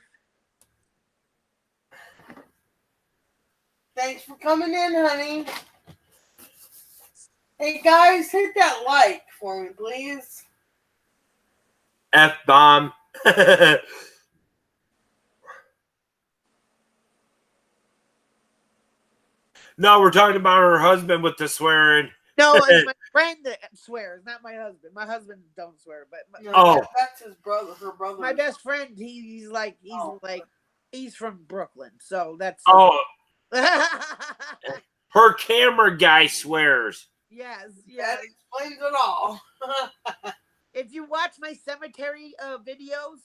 Thanks for coming in, honey. Hey, guys, hit that like for me, please. F-bomb. No, we're talking about her husband with the swearing. No, it's my friend that swears, not my husband. My husband don't swear, but No, that's his brother. Her brother. my best friend, he's from Brooklyn, so that's. Oh, her camera guy swears. Yes. That explains it all. If you watch my cemetery videos,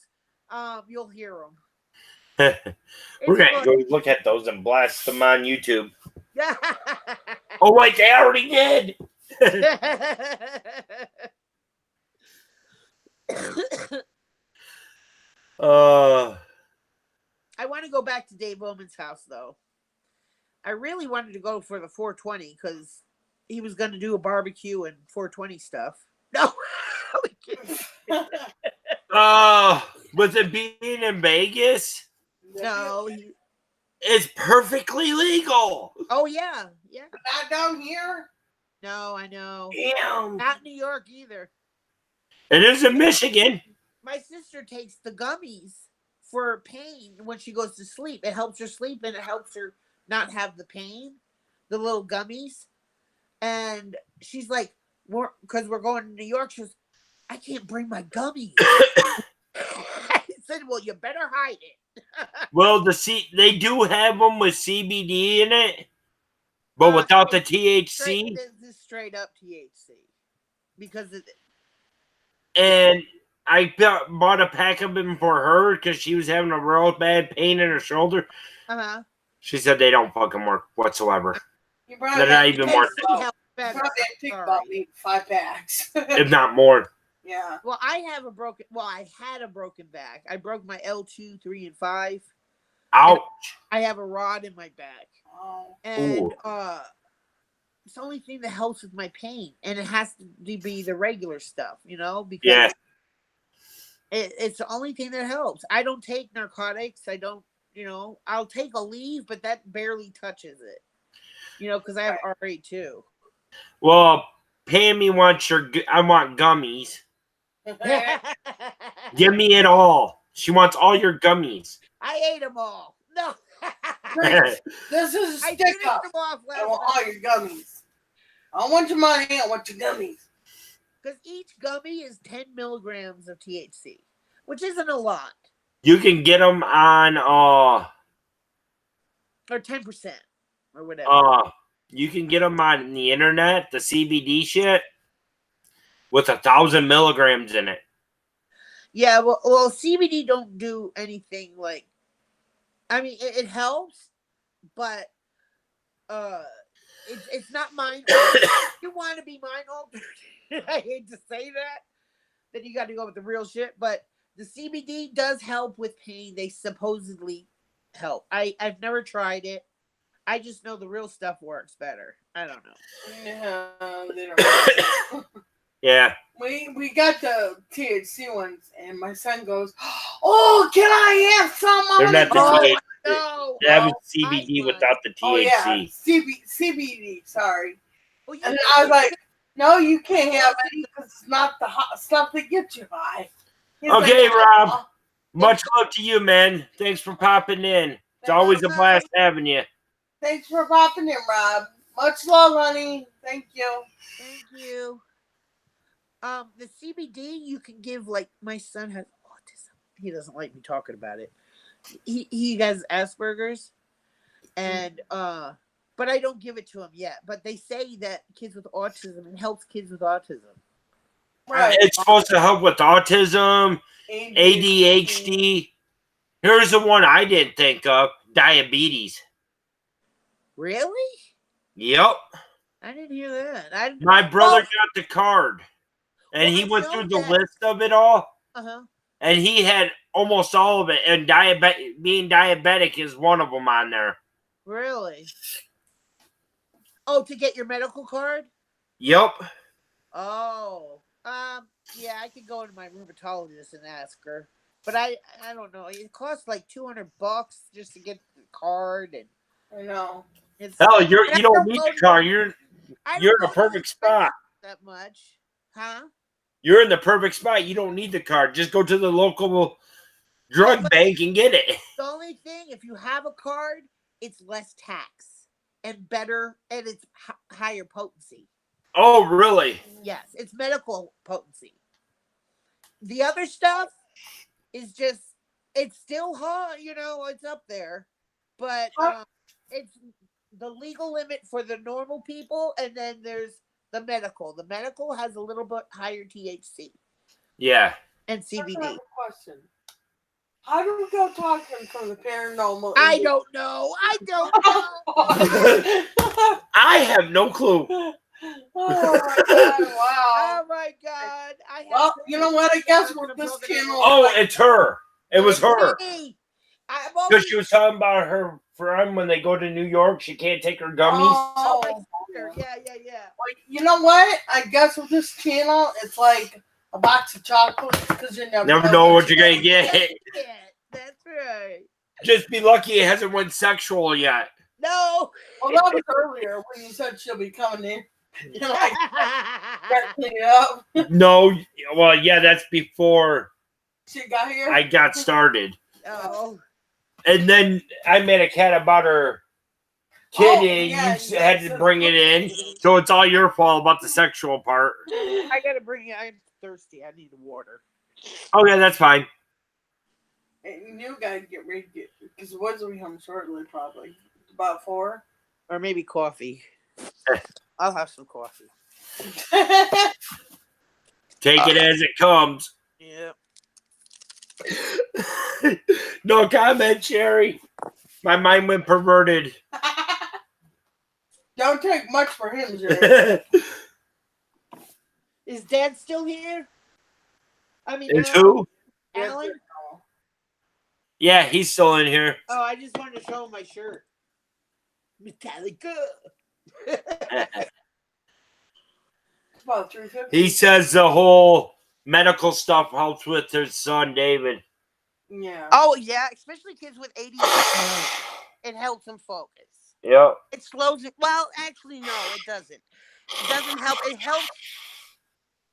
you'll hear them. We're going to go look at those and blast them on YouTube. Oh, wait, they already did. I want to go back to Dave Bowman's house, though. I really wanted to go for the 420 because he was going to do a barbecue and 420 stuff. No. With it being in Vegas, No. it's perfectly legal. Oh, yeah. Yeah. Not down here. No, I know. Damn. Not New York either. It is in Michigan. My sister takes the gummies for pain when she goes to sleep. It helps her sleep and it helps her not have the pain. The little gummies. And she's like, because we're going to New York, she goes, I can't bring my gummies. I said, well, you better hide it. Well, they do have them with CBD in it, but without the THC. This is straight up THC. Because And I bought a pack of them for her because she was having a real bad pain in her shoulder. Uh-huh. She said they don't fucking work whatsoever. They're not even worth it. You probably take about 5 packs. If not more. Yeah. Well, I had a broken back. I broke my L2, 3, and 5. Ouch. I have a rod in my back. Oh. And it's the only thing that helps with my pain. And it has to be the regular stuff, because it's the only thing that helps. I don't take narcotics. I don't, I'll take a leave, but that barely touches it. Because I have RA too. Well, Pammy wants I want gummies. Give me it all. She wants all your gummies. I ate them all. No. This is a I stick finished up. them off I last want all night. your gummies. I don't want your money. I want your gummies. Because each gummy is 10 milligrams of THC, which isn't a lot. You can get them on Or 10%. Or whatever. You can get them on the internet, the CBD shit, with 1,000 milligrams in it. Yeah, well, CBD don't do anything like. I mean, it helps, but it's not mind altering. If you want to be mind altered, I hate to say that, then you got to go with the real shit. But the CBD does help with pain. They supposedly help. I've never tried it. I just know the real stuff works better. I don't know. Yeah, they don't. Yeah. We got the THC ones, and my son goes, "Oh, can I have some?" They're not the THC. No. That was CBD without the THC. Oh yeah, CBD. Sorry. Well, And I was like, "No, you can't have any because it's not the hot stuff that gets you high." He's Okay, like, Rob. Much love to you, man. Thanks for popping in. It's always a blast having you. Thanks for popping in, Rob. Much love, honey. Thank you. Thank you. The CBD you can give, like, my son has autism. He doesn't like me talking about it. He has Asperger's, and but I don't give it to him yet. But they say that kids with autism, it helps kids with autism. Right. It's supposed to help with autism, ADHD. Here's the one I didn't think of: diabetes. Really? Yep. I didn't hear that. My brother got the card, and he went through the list of it all. And he had almost all of it, and being diabetic is one of them on there. Really? Oh, to get your medical card? Yep. Oh, yeah, I could go to my rheumatologist and ask her, but I don't know. It costs like $200 just to get the card, and I know. Hell, you don't need the car. You're in a perfect spot. That much, huh? You're in the perfect spot. You don't need the card. Just go to the local drug bank and get it. The only thing, if you have a card, it's less tax and better, and it's higher potency. Oh, really? Yes, it's medical potency. The other stuff is just, it's still high, it's up there, but it's the legal limit for the normal people, and then there's the medical. The medical has a little bit higher THC. Yeah. And CBD. I have a question. How do we go talking from the paranormal? I don't know. I have no clue. Oh my god! Wow. Oh my god! Well, you know what? I guess with this channel. Oh, it's her. It was her. Because she was talking about her friend when they go to New York, she can't take her gummies. Oh, yeah. Like, you know what? I guess with this channel, it's like a box of chocolates because you never know what you're gonna get. That's right. Just be lucky it hasn't went sexual yet. No. Well, that was earlier when you said she'll be coming in. You're like, clean it up. No, well, yeah, that's before she got here. I got started. Oh. And then I made a cat about her kid, and you had to bring it in. So it's all your fault about the sexual part. I gotta bring it. I'm thirsty. I need water. Okay, that's fine. And you gotta get ready to get, because the boys will be home shortly, probably about 4, or maybe coffee. I'll have some coffee. Take it as it comes. Yeah. No comment, Sherry. My mind went perverted. Don't take much for him, Jerry. Is Dad still here? I mean, is who? Alan? Yeah, he's still in here. Oh, I just wanted to show him my shirt. Metallica. About 350. He says the whole medical stuff helps with his son, David. Yeah. Oh, yeah, especially kids with ADHD. It helps them focus. Yep. It slows it. Well, actually, no, it doesn't. doesn't help. It helps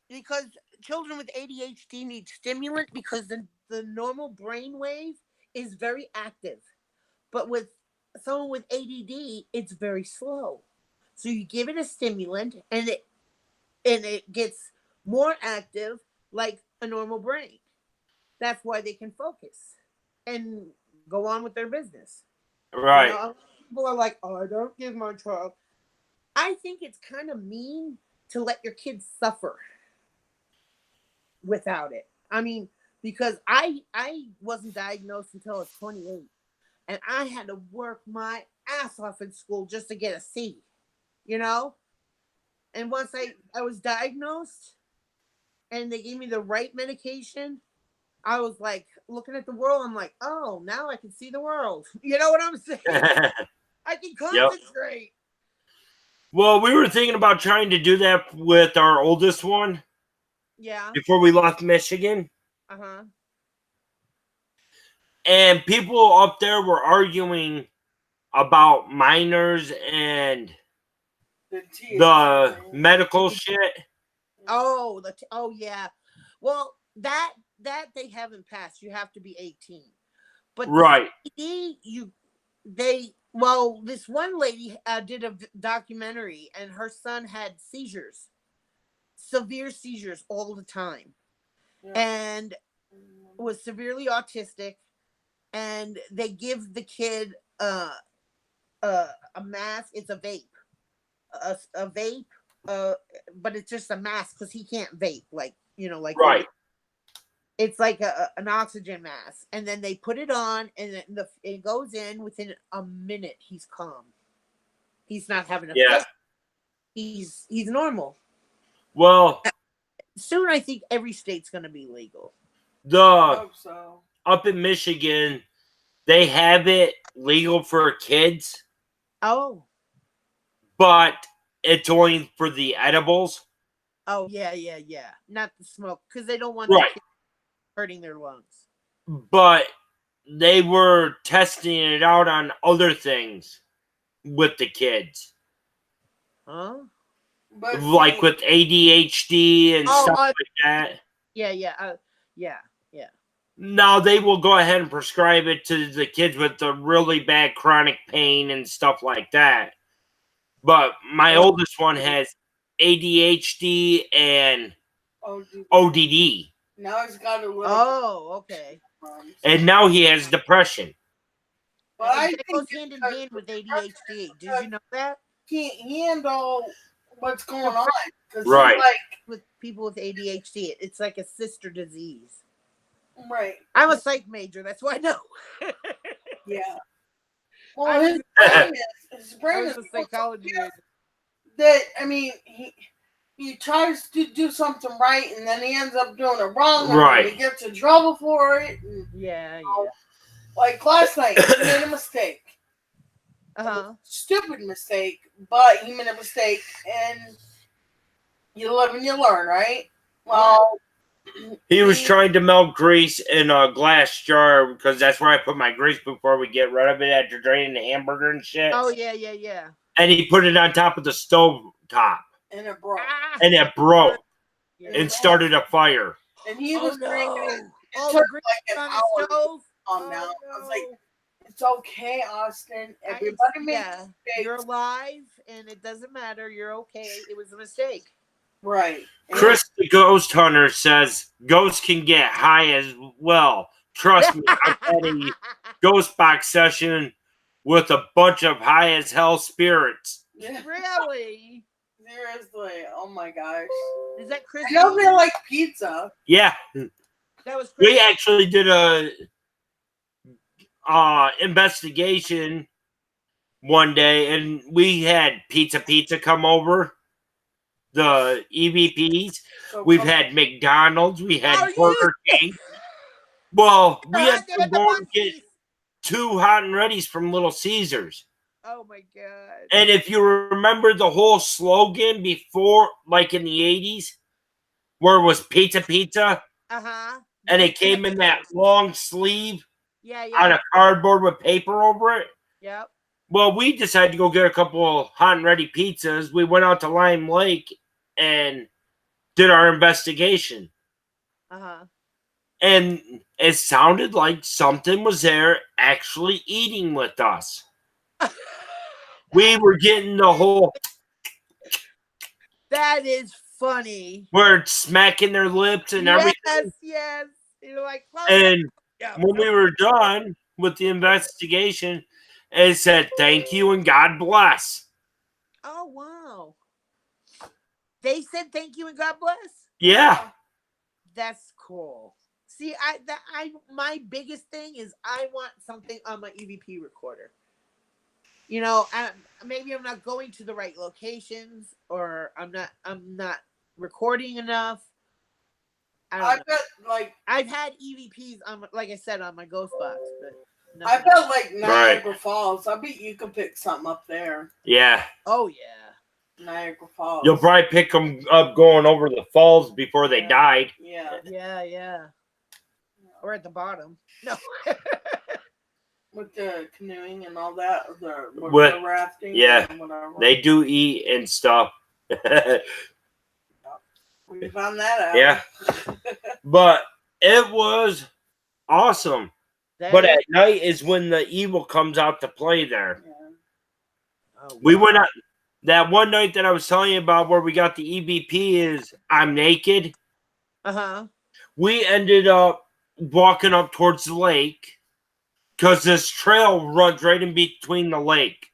because children with ADHD need stimulant because the normal brain wave is very active. But with someone with ADD, it's very slow. So you give it a stimulant and it gets more active like a normal brain. That's why they can focus and go on with their business. You Right. know, people are like, "Oh, I don't give my child." I think it's kind of mean to let your kids suffer without it. I mean, because I wasn't diagnosed until I was 28, and I had to work my ass off in school just to get a C. You know, and once I was diagnosed and they gave me the right medication, I was like looking at the world. I'm like, oh, now I can see the world. You know what I'm saying? I can Yep. concentrate. Well, we were thinking about trying to do that with our oldest one Yeah. before we left Michigan. Uh-huh. And people up there were arguing about minors and the medical shit. Oh, oh yeah. Well, that they haven't passed. You have to be 18. But the Right. CD, this one lady did a documentary, and her son had seizures, severe seizures all the time, and was severely autistic. And they give the kid a mask. It's a vape, a vape, but it's just a mask because he can't vape like Right. it's like an oxygen mask, and then they put it on, and it goes in within a minute. He's calm. He's not having a fit. He's normal. Well, Soon, I think every state's going to be legal. I hope so. Up in Michigan, they have it legal for kids. Oh. But it's only for the edibles. Oh, yeah. Not the smoke, because they don't want Right. the kids hurting their lungs. But they were testing it out on other things with the kids. Huh? Like with ADHD and stuff like that. Yeah. Now they will go ahead and prescribe it to the kids with the really bad chronic pain and stuff like that. But my oldest one has ADHD and ODD. Now he's got a little. Oh, okay. And now he has depression. But I It goes think hand in hand with ADHD. Did you know that? Can't handle what's going on. Right. Like, with people with ADHD, it's like a sister disease. Right. I'm a psych major. That's why I know. Yeah. Well, his brain is a psychology major. That, I mean, he tries to do something right, and then he ends up doing it wrong. Right. And he gets in trouble for it. And, yeah. Like last night, he made a mistake. Stupid mistake, but he made a mistake, and you live and you learn, right? Well, he was trying to melt grease in a glass jar because that's where I put my grease before we get rid of it after draining the hamburger and shit. Oh, yeah. And he put it on top of the stove top. And it broke. And it broke. And started a fire. And he was drinking it. It took like an hour to calm down. I was like, it's okay, Austin. Everybody makes mistakes. You're alive, and it doesn't matter. You're okay. It was a mistake. Right. Chris the Ghost Hunter says ghosts can get high as well. Trust me, I've had a ghost box session with a bunch of high as hell spirits. Really? Seriously. Oh my gosh. Is that Chris? I know they like pizza. Yeah. That was Chris. We actually did a investigation one day, and we had Pizza come over. The EVPs. We've had McDonald's. We had Burger King. Well, we had to go and get 2 hot and readies from Little Caesars. Oh my god! And if you remember the whole slogan before, like in the 80s, where it was pizza, and it came in that long sleeve, on a cardboard with paper over it. Yep. Well, we decided to go get a couple hot and ready pizzas. We went out to Lime Lake and did our investigation. Uh-huh. And it sounded like something was there actually eating with us. We were getting the whole... That is funny. We're smacking their lips and everything. Yes. You're like, well, And yeah. when we were done with the investigation, it said, "Thank you and God bless." Oh, wow. They said thank you and God bless? Yeah. That's cool. See, my biggest thing is I want something on my EVP recorder. You know, maybe I'm not going to the right locations, or I'm not recording enough. I bet I've had EVPs on, like I said, on my Ghost Box, but I bet like Niagara Falls. I bet you could pick something up there. Yeah. Oh yeah. Niagara Falls. You'll probably pick them up going over the falls before they died. Yeah. Or at the bottom. No. With the canoeing and all that, with the rafting. Yeah, and whatever. They do eat and stuff. We found that out. Yeah. But it was awesome. But at night is when the evil comes out to play there. Yeah. Oh, We went out that one night that I was telling you about where we got the EVP is I'm naked. Uh-huh. We ended up walking up towards the lake because this trail runs right in between the lake.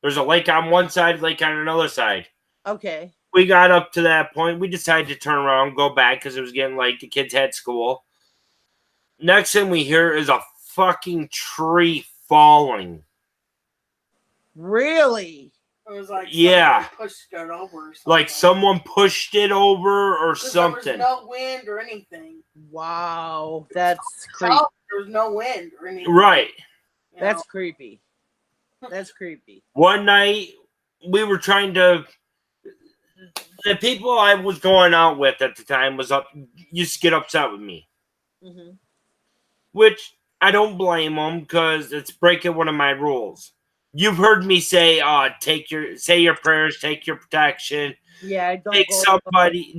There's a lake on one side, lake on another side. Okay. We got up to that point. We decided to turn around, go back because it was getting late. The kids had school. Next thing we hear is a fucking tree falling. Really? It was like pushed it over or something. Like someone pushed it over or something. There was no wind or anything. Wow, that's creepy. There was no wind or anything. Right. That's creepy. That's creepy. One night, we were trying to... The people I was going out with at the time used to get upset with me. Mm-hmm. Which I don't blame them because it's breaking one of my rules. You've heard me say, say your prayers, take your protection. Yeah,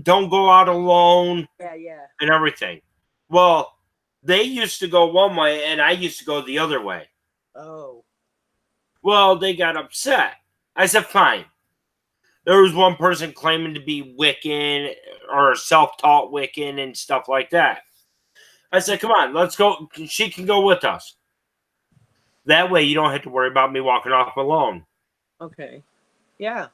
don't go out alone. Yeah. And everything. Well, they used to go one way and I used to go the other way. Oh. Well, they got upset. I said, fine. There was one person claiming to be Wiccan or self-taught Wiccan and stuff like that. I said, come on, let's go. She can go with us. That way you don't have to worry about me walking off alone. Okay. Yeah.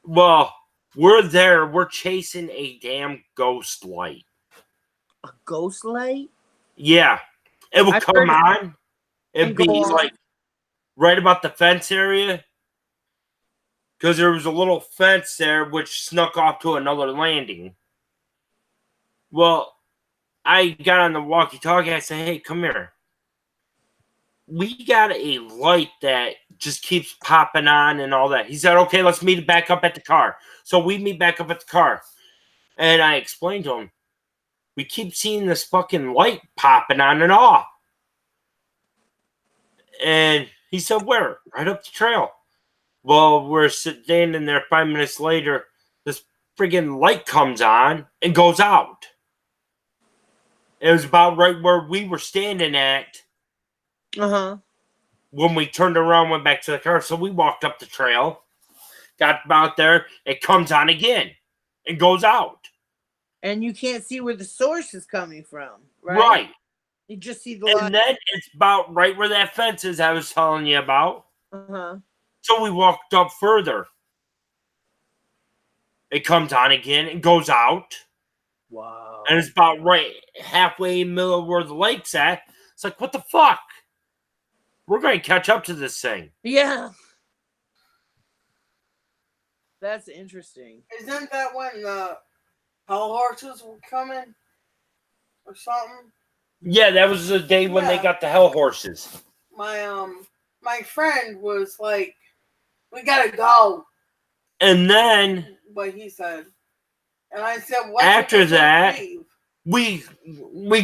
Well, we're there. We're chasing a damn ghost light. A ghost light? Yeah. It would come on. It'd be like right about the fence area. Because there was a little fence there which snuck off to another landing. Well, I got on the walkie-talkie. I said, hey, come here. We got a light that just keeps popping on and all that. He said, okay, let's meet back up at the car. So we meet back up at the car. And I explained to him, we keep seeing this fucking light popping on and off. And he said, where? Right up the trail. Well, we're standing there 5 minutes later. This friggin' light comes on and goes out. It was about right where we were standing at. Uh-huh. When we turned around, went back to the car. So we walked up the trail. Got about there. It comes on again. And goes out. And you can't see where the source is coming from, right? Right. You just see the light. And then it's about right where that fence is I was telling you about. Uh-huh. So we walked up further. It comes on again and goes out. Wow. And it's about right halfway in the middle of where the lake's at. It's like, what the fuck? We're going to catch up to this thing. Yeah. That's interesting. Isn't that when the hell horses were coming? Or something? Yeah, that was the day when they got the hell horses. My friend was like, we gotta go. And then what he said. And I said, what? After that, we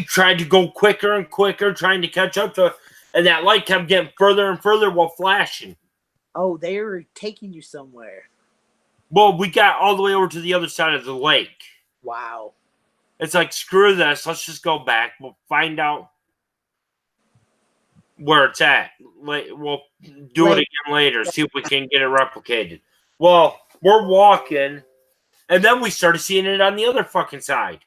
tried to go quicker and quicker, trying to catch up to, and that light kept getting further and further while flashing. Oh, they were taking you somewhere. Well, we got all the way over to the other side of the lake. Wow. It's like, screw this. Let's just go back. We'll find out where it's at. We'll do it again later. See if we can get it replicated. Well, we're walking, and then we started seeing it on the other fucking side.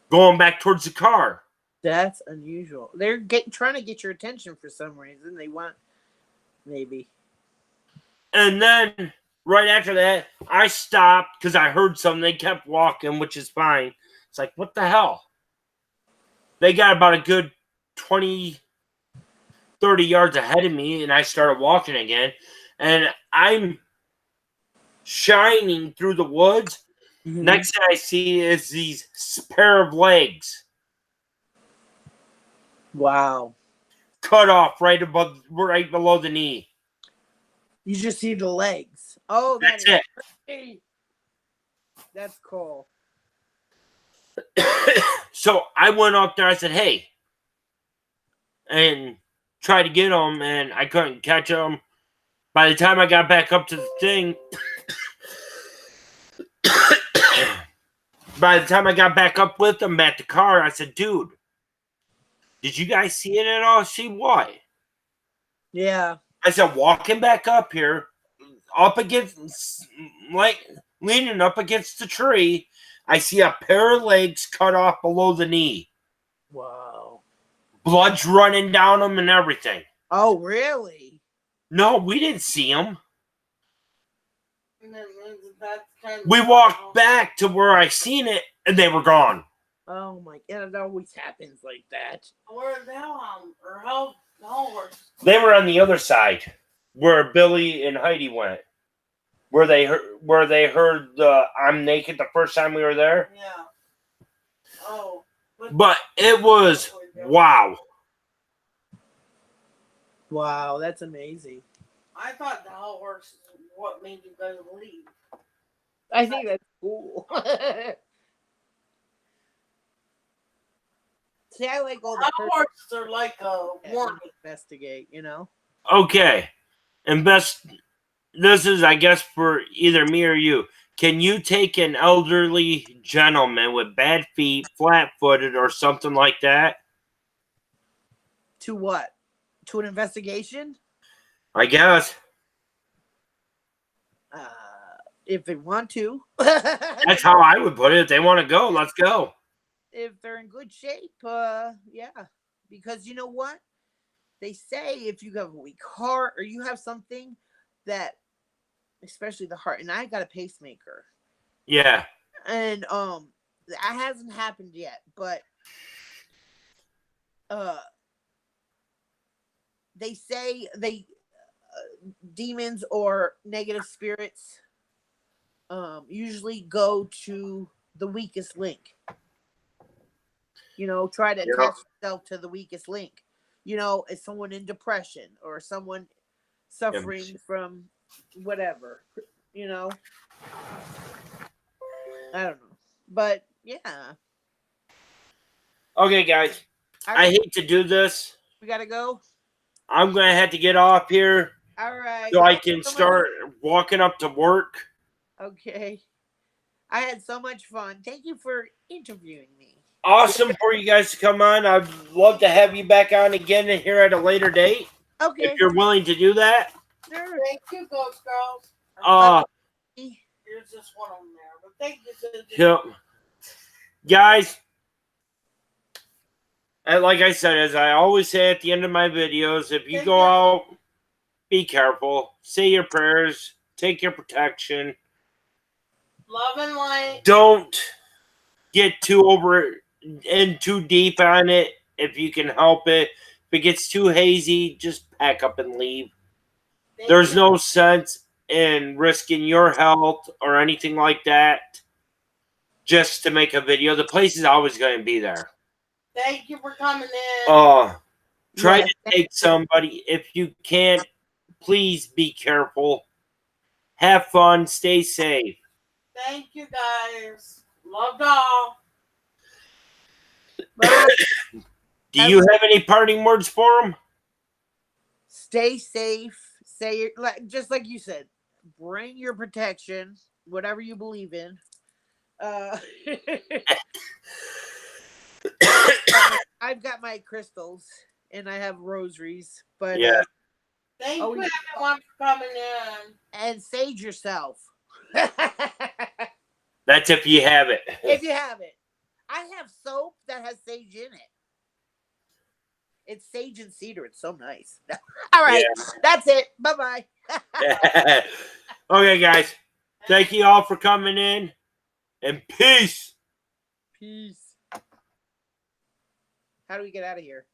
Going back towards the car. That's unusual. They're trying to get your attention for some reason. They want, maybe. And then, right after that, I stopped because I heard something. They kept walking, which is fine. It's like, what the hell? They got about a good 20, 30 yards ahead of me, and I started walking again. And I'm shining through the woods. Mm-hmm. Next thing I see is these pair of legs. Wow. Cut off right below the knee. You just see the legs. Oh, That's it. Crazy. That's cool. So I went up there. I said, hey. And tried to get them, and I couldn't catch them. By the time I got back up to the thing, by the time I got back up with them at the car, I said, dude, did you guys see it at all? See what? Yeah. I said, walking back up here, up against, like, leaning up against the tree, I see a pair of legs cut off below the knee. Wow. Blood's running down them and everything. Oh, really? No, we didn't see them. That's We walked back to where I seen it, and they were gone. Oh my god, it always happens like that. Where the hellhound or hell horse? They were on the other side, where Billy and Heidi went. Where they heard the "I'm naked" the first time we were there. Yeah. Oh. But it was wow. Wow, that's amazing. I thought the hell horse is what made you guys leave. I think that's cool. See, I like all the Hell horses are like a warning. Investigate, you know. Okay, and this is, I guess, for either me or you. Can you take an elderly gentleman with bad feet, flat-footed, or something like that? To what? To an investigation? I guess. If they want to. That's how I would put it. If they want to go, let's go. If they're in good shape, yeah. Because you know what? They say if you have a weak heart or you have something that, especially the heart, and I got a pacemaker. Yeah. And that hasn't happened yet, but they say demons or negative spirits usually go to the weakest link. You know, try to attach yourself to the weakest link. You know, as someone in depression or someone suffering from whatever, you know. I don't know. But yeah. Okay, guys. I hate to do this. We gotta go. I'm going to have to get off here. All right. So I can start walking up to work. Okay. I had so much fun. Thank you for interviewing me. Awesome for you guys to come on. I'd love to have you back on again and here at a later date. Okay. If you're willing to do that. Sure. Thank you, Ghost Girls. There's just one on there, but thank you. Yep. Guys, and like I said, as I always say at the end of my videos, if you go out, be careful. Say your prayers. Take your protection. Love and light. Don't get too over and too deep on it if you can help it. If it gets too hazy, just pack up and leave. There's no sense in risking your health or anything like that just to make a video. The place is always going to be there. Thank you for coming in. Try to take somebody. If you can't, please be careful. Have fun. Stay safe. Thank you, guys. Love y'all. Do you have any parting words for them? stay safe. Just like you said, bring your protection, whatever you believe in. I've got my crystals and I have rosaries, but Yeah. Thank you, always everyone, for coming in. and sage yourself. That's if you have it. If you have it. I have soap that has sage in it. It's sage and cedar. It's so nice. All right. That's it. Bye-bye. Okay, guys. Thank you all for coming in. And peace. Peace. How do we get out of here?